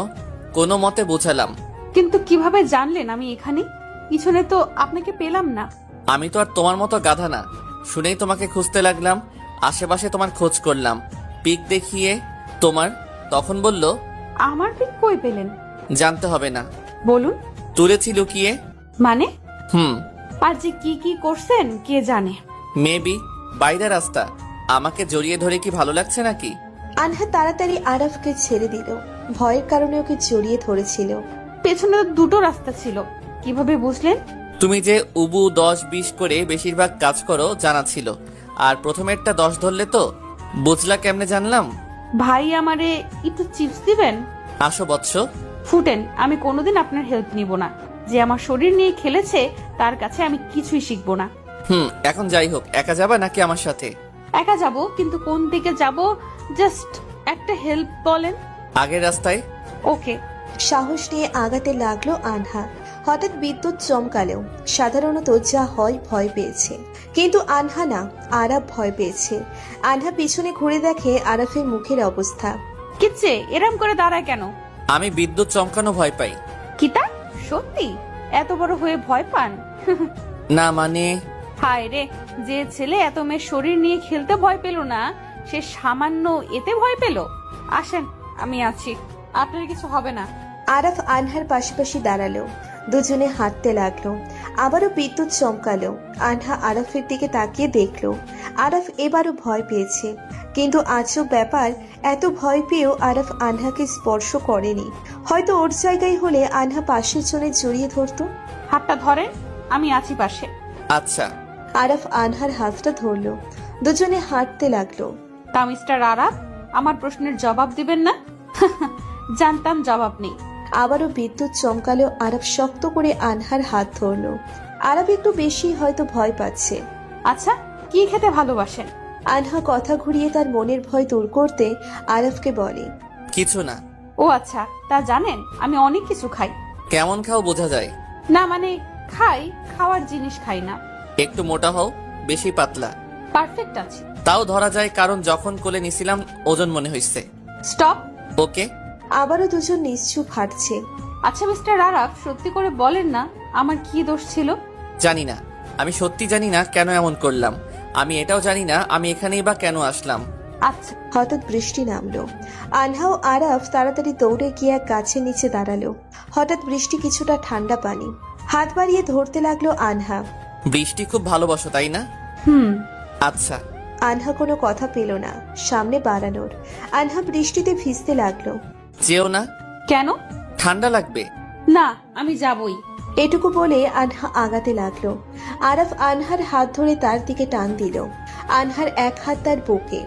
কোনো মতে বোঝালাম।
কিন্তু কিভাবে জানলেন আমি এখানে? পিছনে তো আপনাকে পেলাম না।
আমি তো আর তোমার মতো গাধা না। শুনেই তোমাকে খুঁজতে লাগলাম। আশেপাশে তোমার খোঁজ করলাম, পিক দেখিয়ে তোমার। তখন বলল।
আমার পিক কই পেলেন?
জানতে হবে না।
বলুন।
তুলেছি লুকিয়ে।
মানে?
হুম।
আর যে কি কি করছেন কে জানে।
মেবি বাইরে রাস্তা। আমাকে জড়িয়ে ধরে কি ভালো লাগছে নাকি?
আনহা তাড়াতাড়ি আরাফকে ছেড়ে দিল। ভয়ের কারণে ওকে জড়িয়ে ধরেছিল।
পেছনে তো দুটো রাস্তা ছিল, কিভাবে বুঝলেন?
তুমি যে উবু 10-20 করে বেশিরভাগ কাজ করো জানা ছিল। আর প্রথমেরটা 10 ধরলে তো। বুঝলা কেমনে জানলাম?
ভাই আমারে একটু চিপস দিবেন?
আসো বৎস।
ফুটেন, আমি কোনোদিন আপনার হেল্প নিব না। যে আমার শরীর নিয়ে খেলেছে তার কাছে আমি কিছুই শিখবো না।
এখন যাই হোক, একা যাবা নাকি আমার সাথে?
একা যাব, কিন্তু কোন দিকে যাব জাস্ট একটা হেল্প বলেন।
আগের রাস্তায়।
ওকে।
সাহস নিয়ে আগাতে লাগলো আনহা। হঠাৎ বিদ্যুৎ চমকালেও সাধারণত যা হয় ভয় পেয়েছে, কিন্তু আনহা না, আরাফ ভয় পেয়েছে। আনহা পিছনে ঘুরে দেখে আরাফের মুখের অবস্থা।
কিচ্ছে এরম করে দাঁড়ায় কেন?
আমি বিদ্যুৎ চমকানো ভয় পাই।
কিতা? সত্যি এত বড় হয়ে ভয় পান?
না মানে।
হায় রে, যে ছেলে এত মেয়ের শরীর নিয়ে খেলতে ভয় পেল না, সে সামান্য এতে ভয় পেল। আসেন, আমি আছি, আপনার কিছু হবে না।
আরাফ আনহার পাশাপাশি দাঁড়ালো। দুজনে হাঁটতে লাগলো। আবারও বিদ্যুৎ চমকালো। আনহা আরাফের দিকে তাকিয়ে দেখলো। আরাফ এবারও ভয় পেয়েছে, কিন্তু আজব ব্যাপার, এত ভয় পেয়েও আরাফ আনহাকে স্পর্শ করেনি। হয়তো ওর জায়গায় হলে আনহা পাশের জনে জড়িয়ে ধরতো।
হাতটা ধরেন, আমি আছি পাশে।
আচ্ছা।
আরাফ আনহার হাতটা ধরলো। দুজনে হাঁটতে লাগলো।
তা মিস্টার আরাফ, আমার প্রশ্নের জবাব দিবেন না? জানতাম জবাব নেই।
আবারও বিদ্যুৎ চমকালো। আরাফ শক্ত করে আনহার হাত ধরলো। আরাফ একটু বেশি হয়তো ভয় পাচ্ছে।
আচ্ছা, কি খেতে ভালোবাসেন?
আনহা কথা ঘুরিয়ে তার মনের ভয় দূর করতে আরাফকে বলে,
কিছু না।
ও আচ্ছা, তা জানেন আমি অনেক কিছু খাই।
কেমন খাও বোঝা যায়?
না মানে খাই, খাওয়ার জিনিস খাই না।
একটু মোটা হও, বেশি পাতলা।
পারফেক্ট আছে।
তাও ধরা যায়, কারণ যখন কোলে নিছিলাম ওজন মনে হয়েছে।
স্টপ।
ওকে।
আবারও দুজন নিশ্চুপ হাঁটছে।
আচ্ছা মিস্টার আরাফ, সত্যি করে বলেন না আমার কি দোষ ছিল?
জানি না। আমি সত্যি জানি না কেন এমন করলাম। আমি এটাও জানি না আমি এখানেই বা কেন আসলাম।
আচ্ছা।
হঠাৎ বৃষ্টি নামলো। আনহা ও আরাফ তাড়াতাড়ি দৌড়ে গিয়ে এক গাছের নিচে দাঁড়ালো। হঠাৎ বৃষ্টি কিছুটা ঠান্ডা পানি। হাত বাড়িয়ে ধরতে লাগলো আনহা।
বৃষ্টি খুব ভালোবাসো তাই না? আচ্ছা।
আনহা কোনো কথা পেল না সামনে বাড়ানোর। আনহা বৃষ্টিতে ভিজতে লাগলো।
যেও না।
কেন?
ঠান্ডা লাগবে।
না, আমি যাবই।
এটুকু বলে আনহা আগাতে লাগলো। আরাফ আনহার হাত ধরে তার দিকে টান দিল। আনহার এক হাত তার বুকে,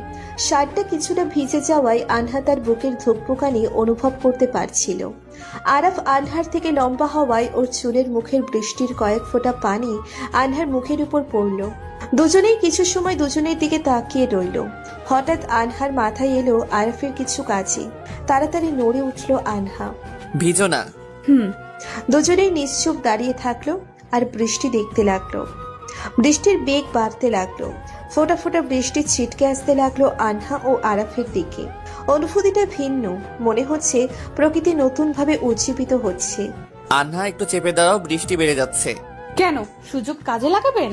শার্টটা কিছুটা ভিজে যাওয়ায় আনহা তার বুকের ধুকপুকানি অনুভব করতে পারছিল। আরাফ আনহার থেকে লম্বা হওয়ায় ওর চুলের মুখের বৃষ্টির কয়েক ফোঁটা পানি আনহার মুখের উপর পড়ল। দুজনেই কিছু সময় দুজনের দিকে তাকিয়ে রইল। হঠাৎ আনহার মাথায় এলো আরাফের কিছু কাজে। তাড়াতাড়ি নড়ে উঠল আনহা।
ভিজো না।
দুজনেই নিশ্চুপ দাঁড়িয়ে থাকলো আর বৃষ্টি দেখতে লাগলো। বৃষ্টির বেগ বাড়তে লাগলো। ফোঁটা ফোঁটা বৃষ্টি ছিটকে আসতে লাগলো আনহা ও আরাফের দিকে। অনুভূতিটা ভিন্ন, মনে হচ্ছে প্রকৃতি নতুন ভাবে উজ্জীবিত হচ্ছে।
আনহা একটু চেপে দাঁড়াও, বৃষ্টি বেড়ে যাচ্ছে।
কেন, সুযোগ কাজে লাগাবেন?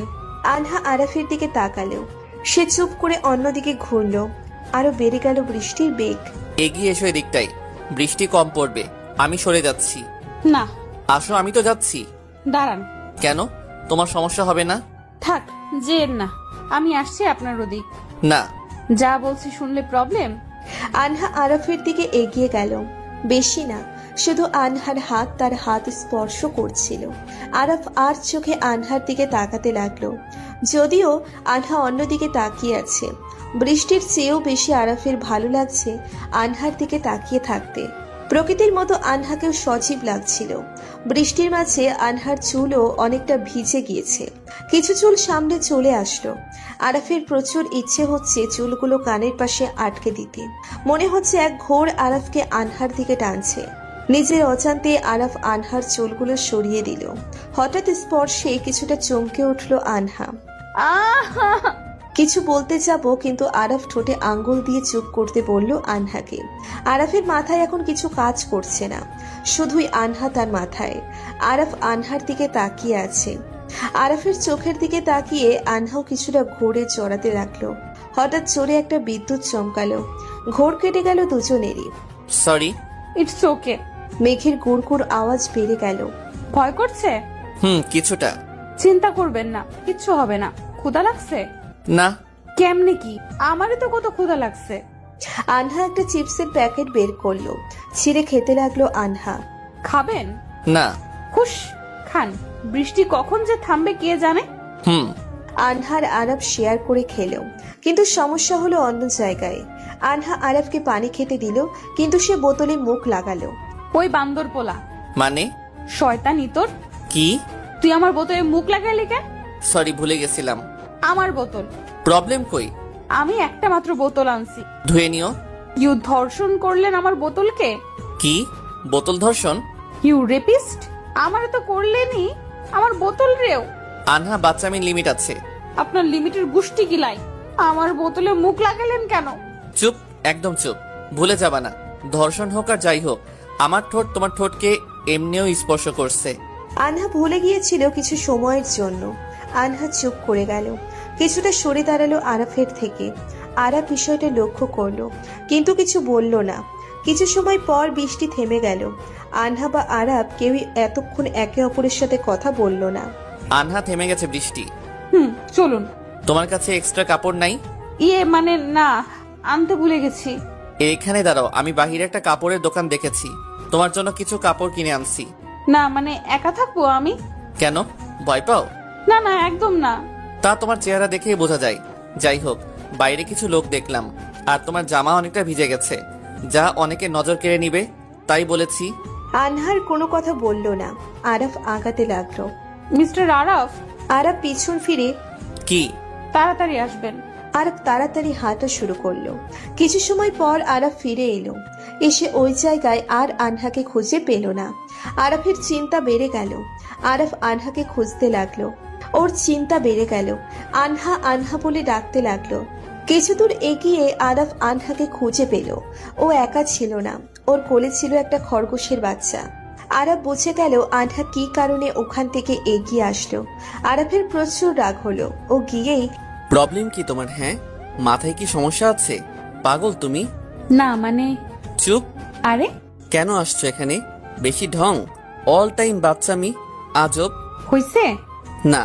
আনহা আরাফের দিকে তাকালো। সে চুপ করে অন্যদিকে ঘুরলো। আরো বেড়ে গেল বৃষ্টির বেগ।
এগিয়ে এসো এদিকটাই, বৃষ্টি কম পড়বে। আমি সরে যাচ্ছি।
না।
আসো, আমি তো যাচ্ছি।
দাঁড়ান।
কেন, তোমার সমস্যা হবে না?
থাক, যেন না, আমি আসছি আপনার ওদিক।
না।
যা বলছি শুনলে প্রবলেম?
আনহা আরাফের দিকে এগিয়ে গেল। বেশি না, শুধু আনহার হাত তার হাত স্পর্শ করছিল। আরাফ আর চোখে আনহার দিকে তাকাতে লাগলো। যদিও আনহা অন্যদিকে তাকিয়ে আছে, বৃষ্টির চেয়েও বেশি আরাফের ভালো লাগছে আনহার দিকে তাকিয়ে থাকতে। প্রকৃতির মতো আনহাকেও সজীব লাগছিল। বৃষ্টির মাঝে আনহার চুলও অনেকটা ভিজে গিয়েছে। কিছু চুল সামনে চলে আসলো। আরাফের প্রচুর ইচ্ছে হচ্ছে চুলগুলো কানের পাশে আটকে দিতে। মনে হচ্ছে এক ঘোর আরাফকে আনহার দিকে টানছে। নিজের অজান্তে আরাফ আনহার চুলগুলো সরিয়ে দিল। হঠাৎ স্পর্শে কিছুটা চমকে উঠল আনহা। কিছু বলতে যাব, কিন্তু আরাফ ঠোঁটে আঙ্গুল দিয়ে চুপ করতে বলল আনহাকে। আরাফের মাথায় এখন কিছু কাজ করছে না, শুধুই আনহা তার মাথায়। আরাফ আনহার দিকে তাকিয়ে আছে। আরাফের চোখের দিকে তাকিয়ে আনহাও কিছুটা ঘোরে জড়াতে লাগলো। হঠাৎ জোরে একটা বিদ্যুৎ চমকালো। ঘোর কেটে গেল দুজনেরই।
সরি।
It's okay.
মেঘের গুড়গুড় আওয়াজ বেড়ে গেল।
ভয় করছে?
কিছুটা।
চিন্তা করবেন না, কিচ্ছু হবে না। ক্ষুধা লাগছে?
না।
কেমনে কি? আমারই তো কত ক্ষুধা লাগছে।
আনহা একটা চিপসের প্যাকেট বের করলো। ছিঁড়ে খেতে লাগলো আনহা।
খাবেন?
না।
খুশ, খান। বৃষ্টি কখন যে থামবে কে জানে।
আনহার আরাফ শেয়ার করে খেলো, কিন্তু সমস্যা হলো অন্য জায়গায়। আনহা আরাফকে পানি খেতে দিল, কিন্তু সে বোতলে মুখ লাগালো।
ওই বান্দর পোলা।
মানে?
শয়তানি তোর।
কি?
তুই আমার বোতলে মুখ লাগাইলি কেন?
সরি, ভুলে গেছিলাম।
আমার বোতল।
প্রবলেম কই?
আমি একটা মাত্র বোতল আনছি।
ধুয়ে নিও।
ইউ ধর্ষণ করলেন আমার বোতলকে।
কি? বোতল ধর্ষণ?
You rapist. আমারে তো করলেনই, আমার বোতল রেও।
আনহা, বাচ্চামির লিমিট আছে।
আপনার লিমিটের গুষ্টি গিলাই। আমার বোতলে মুখ লাগালেন কেন?
চুপ, একদম চুপ। ভুলে যাবা না, ধর্ষণ হোক আর যাই হোক, আমার ঠোঁট তোমার ঠোঁটকে এমনিও স্পর্শ করছে।
আনহা ভুলে গিয়েছিল কিছু সময়ের জন্য। আনহা চুপ করে গেল, কিছুটা সরে দাঁড়ালো আরাফের থেকে। আরাফ বিষয়টা লক্ষ্য করলো, কিন্তু কিছু বলল না। কিছু সময় পর বৃষ্টি থেমে গেল। আনহা বা আরাফ কেউই এতক্ষণ একে অপরের সাথে কথা বলল না।
আনহা, থেমে গেছে বৃষ্টি।
চলুন।
তোমার কাছে এক্সট্রা কাপড় নাই?
মানে না, আনতে ভুলে গেছি।
এইখানে দাঁড়াও, আমি বাহিরে একটা কাপড়ের দোকান দেখেছি, তোমার জন্য কিছু কাপড় কিনে আনছি।
না মানে একা থাকবো আমি।
কেন, ভয় পাও?
না না, একদম না।
তা তোমার চেহারা দেখেই বোঝা যায়। যাই হোক, বাইরে কিছু লোক দেখলাম, আর তোমার জামা অনেকটা ভিজে গেছে, যা অনেকে নজর কেড়ে নিবে, তাই বলেছি।
আনহার কোনো কথা বলল না। আরাফ আগাতে লাগলো।
মিস্টার আরাফ।
আরাফ পিছন ফিরে,
কি?
তাড়াতাড়ি আসবেন।
আরাফ তাড়াতাড়ি হাঁটা শুরু করলো। কিছু সময় পর আরাফ ফিরে এলো। এসে ওই জায়গায় আর আনহাকে খুঁজে পেল না। আরাফের চিন্তা বেড়ে গেল। আরাফ আনহাকে খুঁজতে লাগলো। ওর চিন্তা বেড়ে গেল। আনহা আনহা বলে ডাকতে লাগলো। কিছু দূর এগিয়ে আরাফ আনহাকে খুঁজে পেল। ও একা ছিল না, ওর কোলে ছিল একটা খরগোশের বাচ্চা। আরাফ বুঝে গেল আনহা কি কারণে ওখান থেকে এগিয়ে আসলো। আরাফের প্রচুর রাগ হলো। ও গিয়েই,
প্রবলেম কি তোমার? হ্যাঁ, মাথায় কি সমস্যা আছে? পাগল তুমি?
না মানে।
চুপ।
আরে
কেন আসছো এখানে? বেশি ঢং, অল টাইম বাচ্চামি, আজব।
হইছে?
না।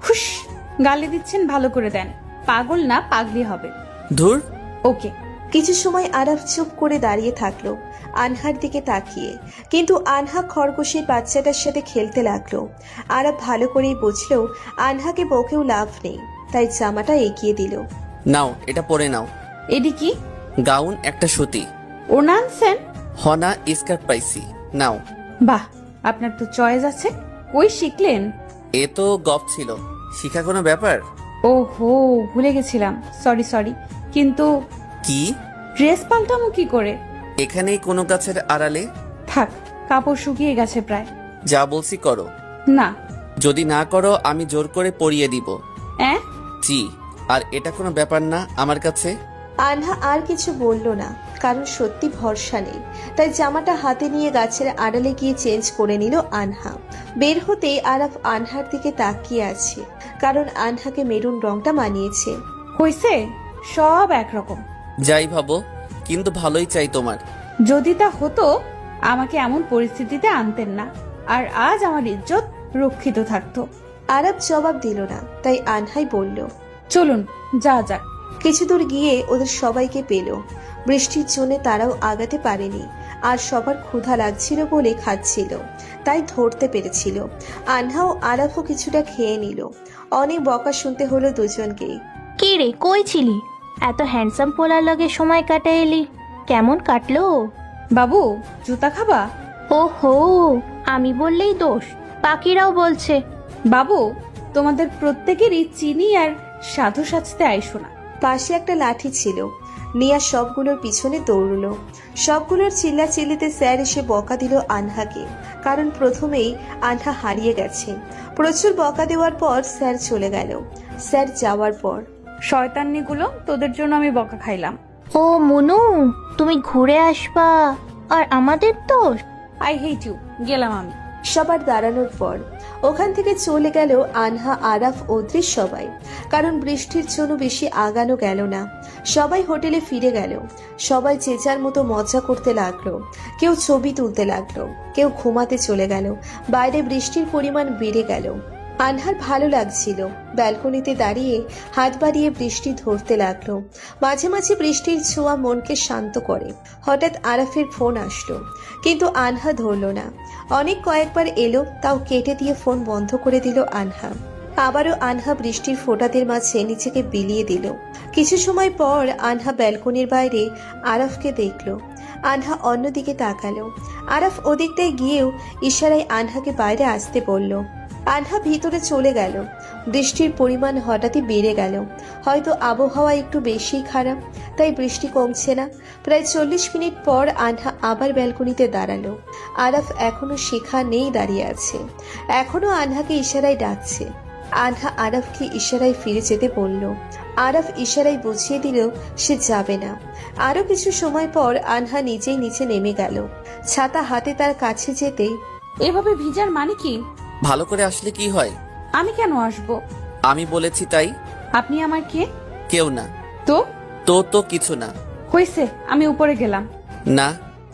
হুশ, গালি দিচ্ছেন, ভালো করে দেন। পাগল না, পাগলি হবে।
ধুর।
ওকে।
কিছু সময় আরাফ চুপ করে দাঁড়িয়ে থাকলো। আনহার দিকে তাকিয়ে, কিন্তু আনহা খরগোশের বাচ্চাটার সাথে খেলতে লাগলো। আরাফ ভালো করেই বুঝলো আনহাকে বকেও লাভ নেই, তাই জামাটা এগিয়ে দিল।
নাও, এটা পরে নাও।
এডি কি?
গাউন, একটা সুতি।
ওড়না আনছেন?
হনা স্কার্ট পাইছি, নাও।
বাহ, আপনার তো চয়েস আছে। কই শিখলেন?
এ তো গপ ছিল, শিখা কোনো ব্যাপার?
ওহো, ভুলে গেছিলাম। সরি। কিন্তু
কি?
ড্রেস পাল্টামো কি করে?
এখানেই কোনো গাছের আড়ালে।
থাক, কাপড় শুকিয়ে গেছে প্রায়।
যা বলছি করো।
না।
যদি না করো আমি জোর করে পরিয়ে দিব। জি, আর এটা কোনো ব্যাপার না আমার কাছে।
আনহা আর কিছু বলল না, কারণ সত্যি ভরসা নেই। তাই জামাটা হাতে নিয়ে গাছের আড়ালে গিয়ে চেঞ্জ করে নিল আনহা। বের হতেই আরাফ আনহার দিকে তাকিয়ে আছে, কারণ আনহাকে মেরুন রংটা মানিয়েছে।
হইছে, সব একরকম।
যাই ভাবো, কিন্তু ভালোই চাই তোমার।
যদি তা হতো আমাকে এমন পরিস্থিতিতে আনতেন না, আর আজ আমার ইজ্জত রক্ষিত থাকতো।
আরাফ জবাব দিল না, তাই আনহাই বলল,
চলুন যা যাক।
কিছু দূর গিয়ে ওদের সবাইকে পেল। বৃষ্টির জন্য তারাও আগাতে পারেনি, আর সবার ক্ষুধা লাগছিল বলে খাচ্ছিল, তাই ধরতে পেরেছিল। আনহাও আরাফও কিছুটা খেয়ে নিল। অনেক বকা শুনতে হলো দুজনকেই।
কি রে, কই ছিলি? এত হ্যান্ডসাম পোলার লগে সময় কাটাই এলি, কেমন কাটলো?
বাবু, জুতা খাবা?
ওহো, আমি বললেই দোষ, বাকিরাও বলছে।
বাবু, তোমাদের প্রত্যেকেরই চিনি আর সাধু সাজতে আইসো না।
পাশে একটা লাঠি ছিল, নিয়া সবগুলোর পিছনে দৌড়লো। সবগুলোর চিল্লাচিল্লিতে স্যার এসে বকা দিল আনহাকে, কারণ প্রথমেই আনহা হারিয়ে গেছে। প্রচুর বকা দেওয়ার পর স্যার চলে গেল। স্যার যাওয়ার পর,
শয়তান্নিগুলো, তোদের জন্য আমি বকা খাইলাম।
ও মুনু, তুমি ঘুরে আসবা আর আমাদের দোষ?
আই হেট ইউ, গেলাম আমি।
সবার দাঁড়ানোর পর ওখান থেকে চলে গেল আনহা, আরাফ, অদ্রিস সবাই, কারণ বৃষ্টির জন্য বেশি আগানো গেল না। সবাই হোটেলে ফিরে গেল। সবাই যে যার মতো মজা করতে লাগলো। কেউ ছবি তুলতে লাগলো, কেউ ঘুমাতে চলে গেল। বাইরে বৃষ্টির পরিমাণ বেড়ে গেল। আনহার ভালো লাগছিল। ব্যালকনিতে দাঁড়িয়ে হাত বাড়িয়ে বৃষ্টি ধরতে লাগলো। মাঝে মাঝে বৃষ্টির ছোঁয়া মনকে শান্ত করে। হঠাৎ আরাফের ফোন আসলো, কিন্তু আনহা ধরলো না। অনেক কয়েকবার এলো, তাও কেটে দিয়ে ফোন বন্ধ করে দিল আনহা। আবারও আনহা বৃষ্টির ফোঁটাদের মাঝে নিজেকে বিলিয়ে দিল। কিছু সময় পর আনহা ব্যালকনির বাইরে আরাফকে দেখলো। আনহা অন্যদিকে তাকালো। আরাফ ওদিকটায় গিয়েও ইশারায় আনহাকে বাইরে আসতে বলল। আনহা ভিতরে চলে গেল। বৃষ্টির পরিমাণ হঠাৎই বেড়ে গেল। হয়তো আবহাওয়া একটু বেশি খারাপ, তাই বৃষ্টি কমছে না। প্রায় 40 মিনিট পর আনহা আবার ব্যালকনিতে দাঁড়ালো। আরাফ এখনো সেখানেই দাঁড়িয়ে আছে, এখনো আনহাকে ইশারায় ডাকছে। আনহা আরাফকে ইশারায় ফিরে যেতে বলল। আরাফ ইশারায় বুঝিয়ে দিল সে যাবে না। আরো কিছু সময় পর আনহা নিজেই নিচে নেমে গেল। ছাতা হাতে তার কাছে যেতেই,
এভাবে ভিজার মানে কি?
ভালো করে আসলে কি হয়?
আমি কেন আসবো?
আমি বলেছি তাই।
আপনি আমার কে?
কেউ না।
তো
তো কিছু না।
হয়েছে, আমি উপরে গেলাম।
না।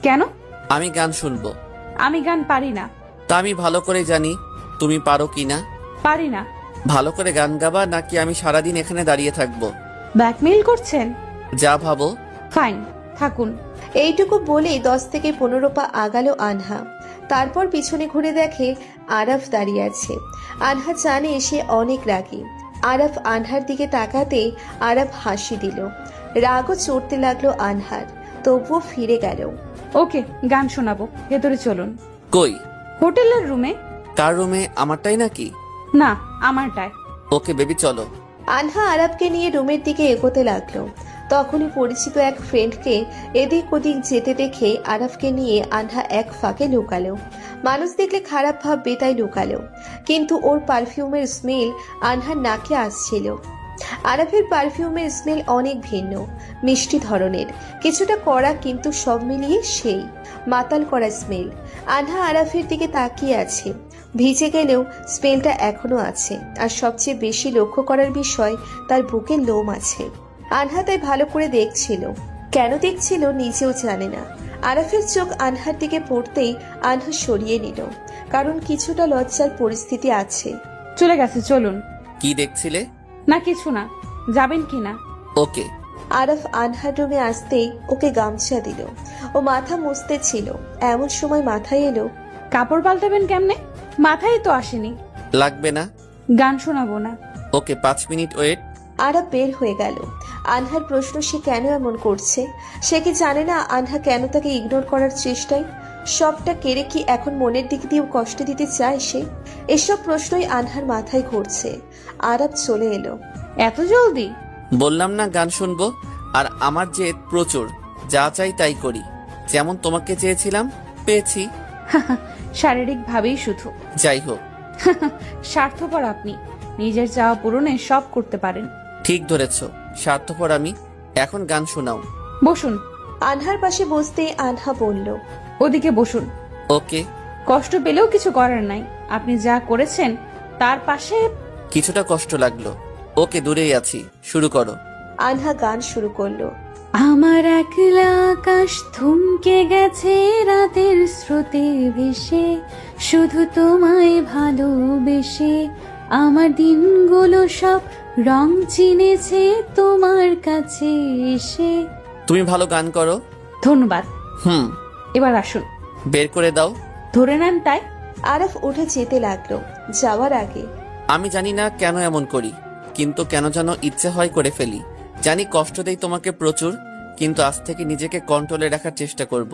কেন?
আমি গান শুনবো।
আমি গান পারি না।
তা আমি ভালো করে জানি তুমি পারো কিনা।
পারি না।
ভালো করে গান গাবা নাকি আমি সারাদিন এখানে দাঁড়িয়ে থাকবো?
ব্ল্যাকমেইল করছেন?
যা ভাবো।
ফাইন, থাকুন।
এইটুকু বলে 10 থেকে 15 পা আগালো আনহা। তারপর পিছনে ঘুরে দেখে আরাফ দাঁড়িয়ে আছে। আনহা জানে সে অনেক রাগী। আরাফ আনহার দিকে তাকাতে আরাফ হাসি দিল। রাগও চড়তে লাগলো আনহার, তবুও ফিরে গেল।
ওকে, গান শোনাবো, ভেতরে চলুন।
কই?
হোটেলের রুমে।
কার রুমে? আমারটাই নাকি?
না, আমারটায়।
ওকে বেবি, চলো।
আনহা আরাফকে নিয়ে রুমের দিকে এগোতে লাগলো। তখনই পরিচিত এক ফ্রেন্ডকে এদিক ওদিক যেতে দেখে আরাফকে নিয়ে আনহা এক ফাঁকে লুকালো। মানুষ দেখলে খারাপ ভাববে তাই লুকালো, কিন্তু ওর পারফিউমের স্মেল আনহার নাকে আসছিল। আরাফের পারফিউমের স্মেল অনেক ভিন্ন, মিষ্টি ধরনের, কিছুটা কড়া, কিন্তু সব মিলিয়ে সেই মাতাল করা স্মেল। আনহা আরাফের দিকে তাকিয়ে আছে। ভিজে গেলেও স্মেলটা এখনো আছে। আর সবচেয়ে বেশি লক্ষ্য করার বিষয়, তার বুকে লোম আছে। আনহা তাই ভালো করে দেখছিল। কেন দেখছিল নিজেও জানে না। আরাফের চোখ আনহার দিকে পড়তেই আনহা সরিয়ে নিল, কারণ কিছুটা লজ্জার পরিস্থিতি আছে।
চলে গেছে, চলুন।
কি দেখছিলে?
না কিছু না, যাবেন কিনা?
ওকে।
আরাফ আনহার রুমে আসতেই ওকে গামছা দিল। ও মাথা মুছতে ছিল, এমন সময় মাথায় এলো
কাপড় পাল্টাবেন কেমনে? মাথায় তো আসেনি।
লাগবে না।
গান শোনাবো না।
ওকে 5 মিনিট ওয়েট।
আরাফ বের হয়ে গেল। আনহার প্রশ্ন, সে কেন এমন করছে? সে কি জানে না আনহা কেন তাকে ইগনোর করার চেষ্টায়? সবটা কেড়ে কি এখন মনের দিক দিয়েও কষ্ট দিতে চায় সে? এসব প্রশ্নই আনহার মাথায় ঘুরছে। আরাফ চলে এলো।
এত জলদি?
বললাম না গান শুনবো। আর আমার জেদ প্রচুর, যা চাই তাই করি। যেমন তোমাকে চেয়েছিলাম, পেয়েছি।
শারীরিক ভাবেই শুধু।
যাই হোক।
স্বার্থপর আপনি, নিজের চাওয়া পূরণে সব করতে পারেন।
ঠিক ধরেছ, স্বার্থপর আমি। এখন গান শোনাও।
বসুন।
আনহার পাশে বসতেই আনহা বলল,
ওদিকে বসুন।
ওকে।
কষ্ট পেলেও কিছু করার নাই, আপনি যা করেছেন তার পাশে।
কিছুটা কষ্ট লাগলো। ওকে, দূরেই আছি, শুরু করো।
আনহা গান শুরু করলো।
আমার একলা আকাশ থমকে গেছে রাতের স্রোতে ভেসে, শুধু তোমায় ভালোবেসে আমার দিনগুলো সব রং চিনেছে তোমার কাছে এসে।
তুমি ভালো গান করো।
ধন্যবাদ।
হুম।
এবার আসুন।
বের করে দাও।
ধরে নেন তাই।
আরাফ উঠে যেতে লাগলো। যাওয়ার আগে,
আমি জানি না কেন এমন করি, কিন্তু কেন যেন ইচ্ছে হয় করে ফেলি। জানি কষ্ট দেই তোমাকে প্রচুর, কিন্তু আজ থেকে নিজেকে কন্ট্রোলে রাখার চেষ্টা করব।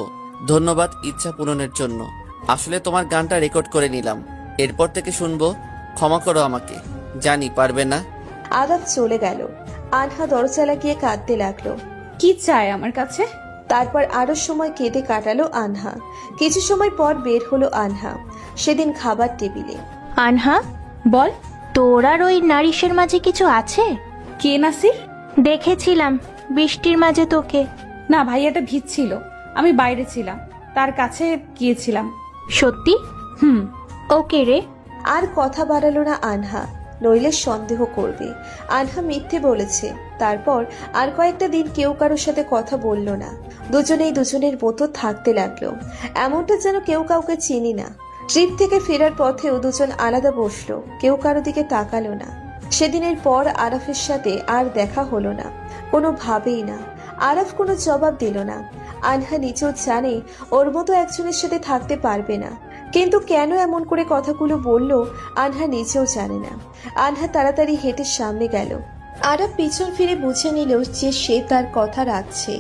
ধন্যবাদ ইচ্ছা পূরণের জন্য। আসলে তোমার গানটা রেকর্ড করে নিলাম, এরপর থেকে শুনবো। ক্ষমা করো আমাকে, জানি পারবে না।
আরাফ চলে গেল। আনহা দরজা লাগিয়ে কাঁদতে লাগলো।
কি চায় আমার কাছে?
তারপর আরো সময় কেঁদে কাটালো আনহা। কিছু সময় পর বের হলো আনহা। সেদিন খাবার টেবিলে।
আনহা,
বল।
তোর আর ওই নারিশের মাঝে কিছু আছে?
কে নাসির?
দেখেছিলাম বৃষ্টির মাঝে তোকে।
না, ভাইয়াটা ভিজ ছিল, আমি বাইরে ছিলাম, তার কাছে গিয়েছিলাম।
সত্যি?
হুম।
ওকে রে।
আর কথা বাড়ালো না আনহা, নইলে সন্দেহ করবে আনহা মিথ্যে বলেছে। তারপর আর কয়েকটা দিন কেউ কারোর সাথে কথা বলল না। দুজনেই দুজনের মতো থাকতে লাগলো, এমনটা যেন কেউ কাউকে চিনি না। ট্রিপ থেকে ফেরার পথেও দুজন আলাদা বসলো, কেউ কারো দিকে তাকালো না। সেদিনের পর আরাফের সাথে আর দেখা হলো না, কোনোভাবেই না। আরাফ কোনো জবাব দিল না। আনহা নিজেও জানে ওর মতো একজনের সাথে থাকতে পারবে না, কিন্তু কেন এমন করে কথাগুলো বলল আনহা নিজেও জানে না। আনহা তাড়াতাড়ি হেঁটে সামনে গেল। আরাফ পিছন ফিরে বুঝে নিল যে সে তার কথা রাখছে।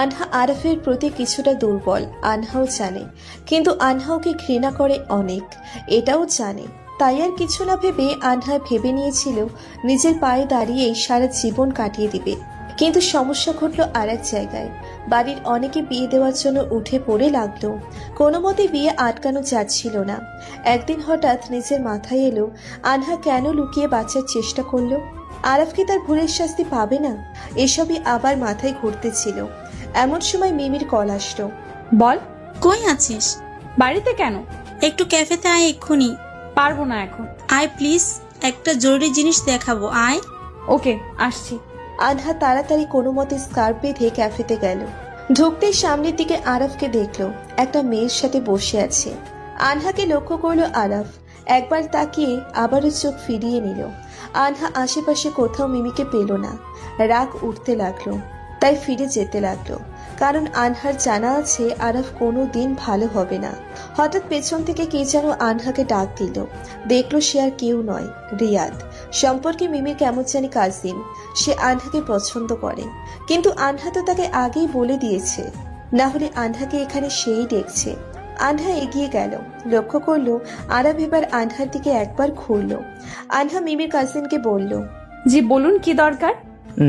আনহা আরাফের প্রতি কিছুটা দুর্বল, আনহাও জানে, কিন্তু আনহাওকে ঘৃণা করে অনেক, এটাও জানে। তাই আর কিছু না ভেবে আনহা ভেবে নিয়েছিল নিজের পায়ে দাঁড়িয়েই সারা জীবন কাটিয়ে দিবে। কিন্তু সমস্যা ঘটল আর এক জায়গায়। বাড়ির অনেকে বিয়ে দেওয়ার জন্য উঠে পড়ে লাগলো, কোনো মতে বিয়ে আটকানো যাচ্ছিল না। একদিন হঠাৎ নিজের মাথায় এলো আনহা কেন লুকিয়ে বাঁচার চেষ্টা করলো। আরাফ কি তার ভুলের শাস্তি পাবে না? এসবই আবার মাথায় ঘুরতেছিল। এমন সময় মিমির কল আসলো।
বল।
কই আছিস?
বাড়িতে কেন?
একটু ক্যাফেতে আয় এক্ষুনি।
পারবো না এখন।
আয় প্লিজ, একটা জরুরি জিনিস দেখাবো, আয়।
ওকে, আসছি।
আনহা তাড়াতাড়ি কোনো মতে স্কার্ফ বেঁধে ক্যাফেতে গেল। ঢুকতেই সামনের দিকে আরাফকে দেখলো, একটা মেয়ের সাথে বসে আছে। আনহাকে লক্ষ্য করলো আরাফ, একবার তাকিয়ে আবারও চোখ ফিরিয়ে নিল। আনহা আশেপাশে কোথাও মিমিকে পেল না, রাগ উঠতে লাগলো, তাই ফিরে যেতে লাগলো। কারণ আনহার জানা আছে আরাফ কোনো দিন ভালো হবে না। হঠাৎ পেছন থেকে কে যেন আনহাকে ডাক দিল। দেখলো সে আর কেউ নয়, রিয়াদ। সম্পর্কে মিমির কেমন জানি কাজিন। সে আনহাকে পছন্দ করে, কিন্তু আনহা তো তাকে আগেই বলে দিয়েছে, না হলে আনহাকে এখানে সেই দেখছে। আনহা এগিয়ে গেল, লক্ষ্য করলো আরাফ এবার আনহার দিকে একবার ঘুরলো। আনহা মিমির কাজিনকে বলল,
জি বলুন, কি দরকার?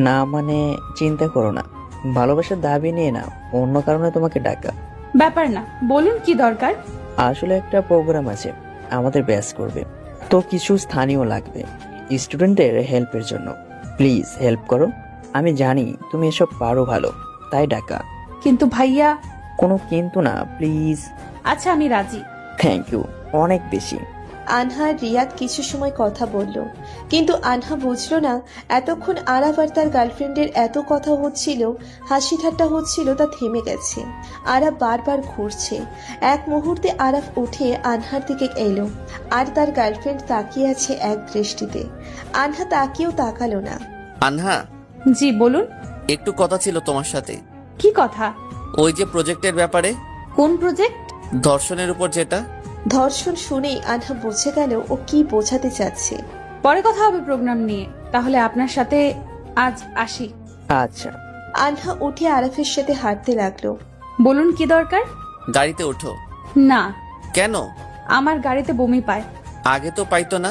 না মানে চিন্তা করো না, ভালোবাসার দাবি নিয়ে না, অন্য কারণে তোমাকে ডাকা।
ব্যাপার না, বলুন কি দরকার।
আসলে একটা প্রোগ্রাম আছে, আমাদের ব্যাচ করবে, তো কিছু স্থানীয় লাগবে স্টুডেন্টের হেল্পের জন্য। প্লিজ হেল্প করো। আমি জানি তুমি এসব পারো ভালো, তাই ডাকা।
কিন্তু ভাইয়া।
কোনো কিন্তু না, প্লিজ।
আচ্ছা, আমি রাজি।
থ্যাংক ইউ, অনেক বেশি।
আনহা আর রিয়াদ কিছু সময় কথা বলল, কিন্তু আনহা বুঝলো না এতক্ষণ আরাফ আর তার গার্লফ্রেন্ডের এত কথা হচ্ছিল, হাসি ঠাট্টা হচ্ছিল, তা থেমে গেছে। আরাফ বারবার ঘুরছে। এক মুহূর্তে আরাফ উঠে আনহার দিকে এলো, আর তার গার্লফ্রেন্ড তাকিয়ে আছে এক দৃষ্টিতে। আনহা তাকিয়েও তাকালো না।
আনহা।
জি বলুন।
একটু কথা ছিল তোমার সাথে।
কি কথা?
ওই যে প্রজেক্টের ব্যাপারে।
কোন প্রজেক্ট?
ধর্ষণের উপর যেটা।
ধর্ষণ শুনেই আনহা বুঝে গেল ও কি বোঝাতে চাচ্ছে।
পরে কথা হবে প্রোগ্রাম নিয়ে। তাহলে আপনার সাথে আজ আসি।
আচ্ছা।
আনহা উঠে আরাফের সাথে হাঁটতে লাগলো।
বলুন কি দরকার?
গাড়িতে ওঠো।
না,
কেন?
আমার গাড়িতে বমি পায়।
আগে তো পাইতো না।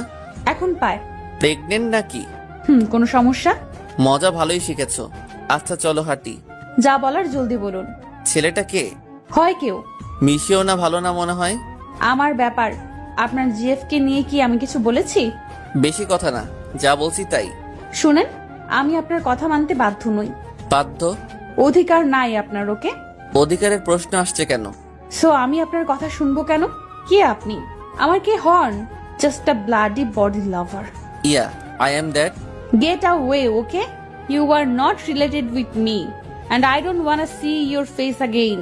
এখন পায়।
প্রেগনেন্ট নাকি?
কোনো সমস্যা?
মজা ভালোই শিখেছো। আচ্ছা চলো হাঁটি।
যা বলার জলদি বলুন।
ছেলেটা কে?
হয় কেউ।
মিশিও না, ভালো না মনে হয়।
আমার ব্যাপার। আপনার জিএফ কে নিয়ে কি আমি কিছু বলেছি?
বেশি কথা না, যা বলছি তাই।
শুনেন, আমি আপনার কথা মানতে বাধ্য নই।
বাধ্য?
অধিকার নাই আপনার ওকে।
অধিকারের প্রশ্ন আসছে কেন?
সো আমি আপনার কথা শুনবো কেন? কে আপনি? আমার কে হন? Just a bloody body lover.
Yeah, I am that.
Get away, okay? You are not related with me, and I don't wanna see your face again.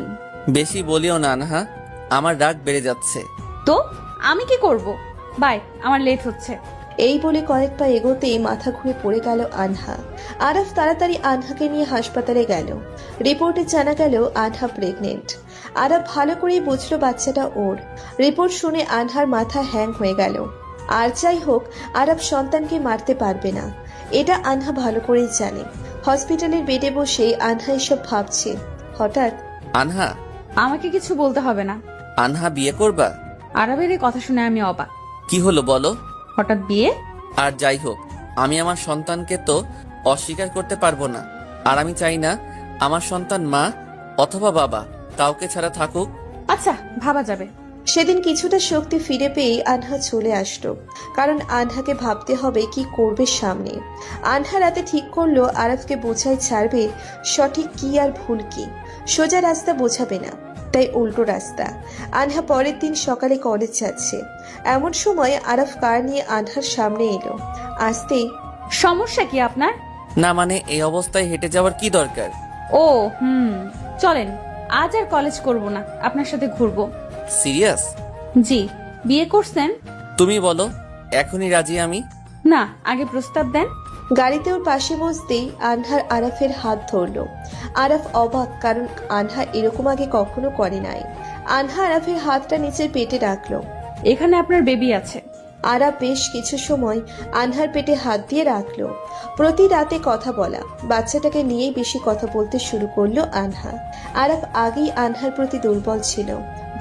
বেশি বলিও না আনহা, আমার রাগ বেড়ে যাচ্ছে।
তো আমি কি করব? বাই, আমার লেট হচ্ছে।
এই বলে কয়েক পা এগোতেই মাথা ঘুরে পড়ে গেল আনহা। আরাফ তাড়াতাড়ি আনহাকে নিয়ে হাসপাতালে গেল। রিপোর্টে জানা গেল আনহা প্রেগনেন্ট। আরাফ ভালো করেই বুঝলো বাচ্চাটা ওর। রিপোর্ট শুনে আনহার মাথা হ্যাং হয়ে গেল। আর যাই হোক, আরাফ সন্তানকে মারতে পারবে না, এটা আনহা ভালো করেই জানে। হসপিটালের বেডে বসে আনহা এসব ভাবছে। হঠাৎ
আনহা।
আমাকে কিছু বলতে হবে না।
আনহা বিয়ে করবা?
আরবের এই কথা শুনে আমি অবাক।
কি হলো বলো?
হঠাৎ বিয়ে?
আর যাই হোক, আমি আমার সন্তানকে তো অস্বীকার করতে পারবো না। আর আমি চাই না আমার সন্তান মা অথবা বাবা কাউকে ছাড়া থাকুক।
আচ্ছা, ভাবা যাবে।
সেদিন কিছুটা শক্তি ফিরে পেয়ে আনহা চলে আসলো, কারণ আনহাকে ভাবতে হবে কি করবে সামনে। আনহা রাতে ঠিক করলো আরাফকে বোঝাই ছাড়বে সঠিক কি আর ভুল কি। সোজা রাস্তা বোঝাবে না, তাই উল্টো রাস্তা। আনহা পরের দিন সকালে কলেজ যাচ্ছে। এমন সময় আরাফ কার নিয়ে আনহার সামনে এলো। আসতেই,
সমস্যা কি আপনার?
না মানে এই অবস্থায় হেঁটে যাওয়ার কি দরকার?
ও চলেন, আজ আর কলেজ করব না, আপনার সাথে ঘুরবো।
সিরিয়াস?
জি। বিয়ে করছেন?
তুমি বলো, এখনই রাজি আমি।
না, আগে প্রস্তাব দেন।
গাড়িতে ওর পাশে বসতেই আনহার আরাফের হাত ধরলো। আরাফ অবাক, কারণ আনহা এরকম আগে কখনো করে নাই। আনহা আরাফের হাতটা নিচের পেটে রাখলো।
এখানে আপনার বেবি আছে।
আরাফ বেশ কিছু সময় আনহার পেটে হাত দিয়ে রাখলো। প্রতি রাতে কথা বলা, বাচ্চাটাকে নিয়েই বেশি কথা বলতে শুরু করলো আনহা। আরাফ আগেই আনহার প্রতি দুর্বল ছিল,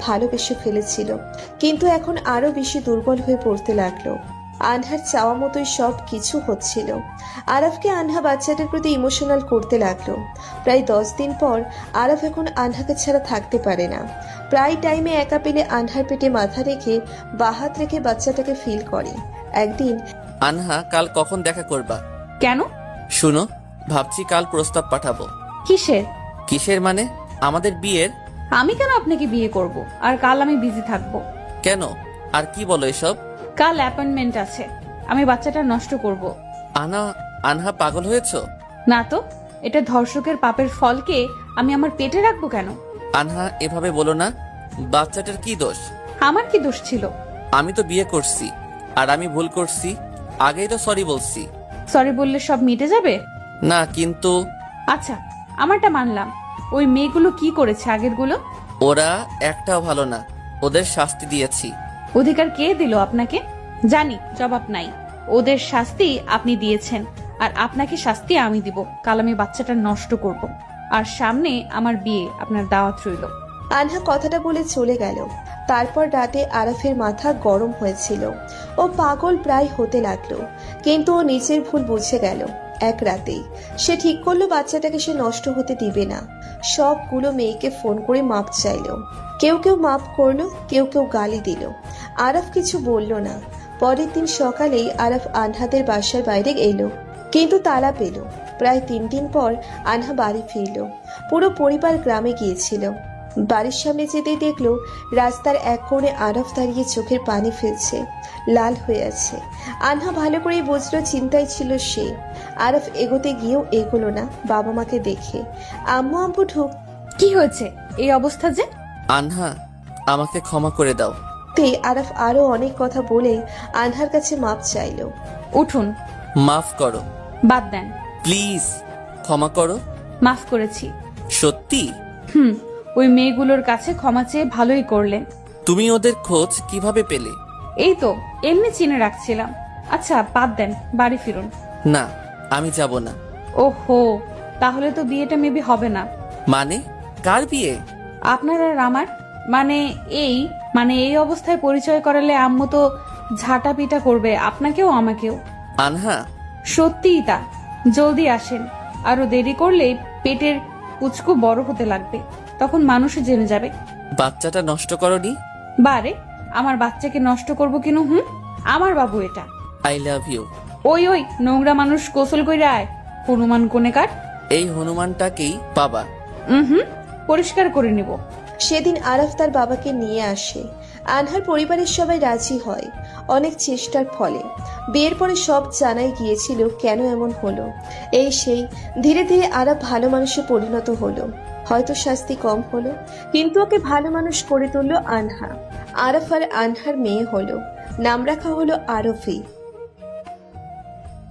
ভালোবেসে ফেলেছিল, কিন্তু এখন আরো বেশি দুর্বল হয়ে পড়তে লাগলো। আনহার চাওয়া মতোই সব কিছু হচ্ছিল। আরাফকে আনহা বাচ্চাটার প্রতি ইমোশনাল করতে লাগলো। প্রায় 10 দিন পর আরাফ এখন আনহাকে ছাড়া থাকতে পারে না। প্রায় টাইমে একা পেলে আনহার পেটে মাথা রেখে বাহাত রেখে বাচ্চাটাকে ফিল করে। একদিন,
আনহা, কাল কখন দেখা করবা?
কেন?
শুনো, ভাবছি কাল প্রস্তাব পাঠাবো।
কিসের?
কিসের মানে? আমাদের বিয়ের।
আমি কেন আপনাকে বিয়ে করব? আর কাল আমি বিজি থাকবো।
কেন? আর কি বলো এসব?
কাল অ্যাপয়েন্টমেন্ট আছে, আমি বাচ্চাটা নষ্ট করব।
আনহা পাগল হয়েছো?
না তো, এটা ধর্ষকের পাপের ফলকে আমি আমার পেটে রাখবো কেন?
আনহা, এভাবে বলো না। বাচ্চাটার কি দোষ?
আমার কি দোষ ছিল?
আমি তো বিয়ে করছি, আর আমি ভুল করছি, আগেই তো সরি বলছি।
সরি বললে সব মিটে যাবে?
না কিন্তু।
আচ্ছা, আমারটা মানলাম। ওই মেয়েগুলো কি করেছে আগেরগুলো?
ওরা একটাও ভালো না, ওদের শাস্তি দিয়েছি।
অধিকার কে দিল আপনাকে? জানি, জবাব নাই। ওদের শাস্তি আপনি দিয়েছেন, আর আপনাকে শাস্তি আমি দিব। কাল আমি বাচ্চাটা নষ্ট করব, আর সামনে আমার বিয়ে, আপনার দাওয়াত রইল।
আনহা কথাটা বলে চলে গেল। তারপর রাতে আরাফের মাথা গরম হয়েছিল। ও পাগল প্রায় হতে লাগলো, কিন্তু ও নিজের ভুল বুঝে গেল। এক রাতেই সে ঠিক করলো বাচ্চাটাকে সে নষ্ট হতে দিবে না। সবগুলো মেয়েকে ফোন করে মাপ চাইলো। কেউ কেউ মাপ করলো, কেউ কেউ গালি দিল। আরাফ কিছু বলল না। পরের দিন সকালেই আরাফ আনহাদের বাসার বাইরে এলো, কিন্তু তালা পেল। প্রায় 3 দিন পর আনহা বাড়ি ফিরল। পুরো পরিবার গ্রামে গিয়েছিল। বাড়ির সামনে যেতেই দেখলো রাস্তার এক কোণে আরাফ দাঁড়িয়ে চোখের পানি ফেলছে, লাল হয়ে আছে। আনহা ভালো করেই বুঝলো চিন্তায় ছিল সে। আরাফ এগোতে গিয়েও এগোলো না বাবা মাকে দেখে। আম্মু আব্বু
কি হয়েছে এই অবস্থা যে?
আনহা, আমাকে ক্ষমা করে দাও।
ঢুকতে আরাফ আরো অনেক কথা বলে আনহার কাছে মাপ চাইলো।
উঠুন।
মাফ করো।
বাদ দেন।
প্লিজ ক্ষমা করো।
মাফ করেছি।
সত্যি?
ওই মেয়েগুলোর কাছে ক্ষমা চেয়ে ভালোই করলেন।
তুমি ওদের খোঁজ কিভাবে পেলে?
এই তো এমনি চিনে রাখছিলাম। আচ্ছা বাদ দেন, বাড়ি ফিরুন।
না, আমি যাব না।
ওহো, তাহলে তো বিয়েটা মেবি হবে না।
মানে কার বিয়ে?
আপনার আর আমার, মানে এই অবস্থায় পরিচয় করালে আম্মু তো ঝাঁটা পিটা করবে, আপনাকেও আমাকেও।
আনহা,
সত্যিই তা। জলদি আসেন, আরো দেরি করলে পেটের পুচকু বড় হতে লাগবে, তখন মানুষও জেনে যাবে।
বাচ্চাটা নষ্ট করনি?
বারে, আমার বাচ্চাকে নষ্ট করব কেন? আমার বাবু এটা।
I love you.
ওই নোংরা মানুষ গোসল কইরা আয়, হনুমান কোনেকার।
এই হনুমানটাকেই বাবা।
পরিষ্কার করে নিব।
সেদিন আরাফ তার বাবাকে নিয়ে আসে। আনহার পরিবারের সবাই রাজি হয় অনেক চেষ্টার ফলে। বিয়ের পরে সব জানাই গিয়েছিল কেন এমন হলো। এই সেই ধীরে ধীরে আরাফ ভালো মানুষে পরিণত হলো। হয়তো শাস্তি কম হলো, কিন্তু ওকে ভালো মানুষ করে তুললো আনহা। আরাফ আর আনহার মেয়ে হলো, নাম রাখা হলো আরফি।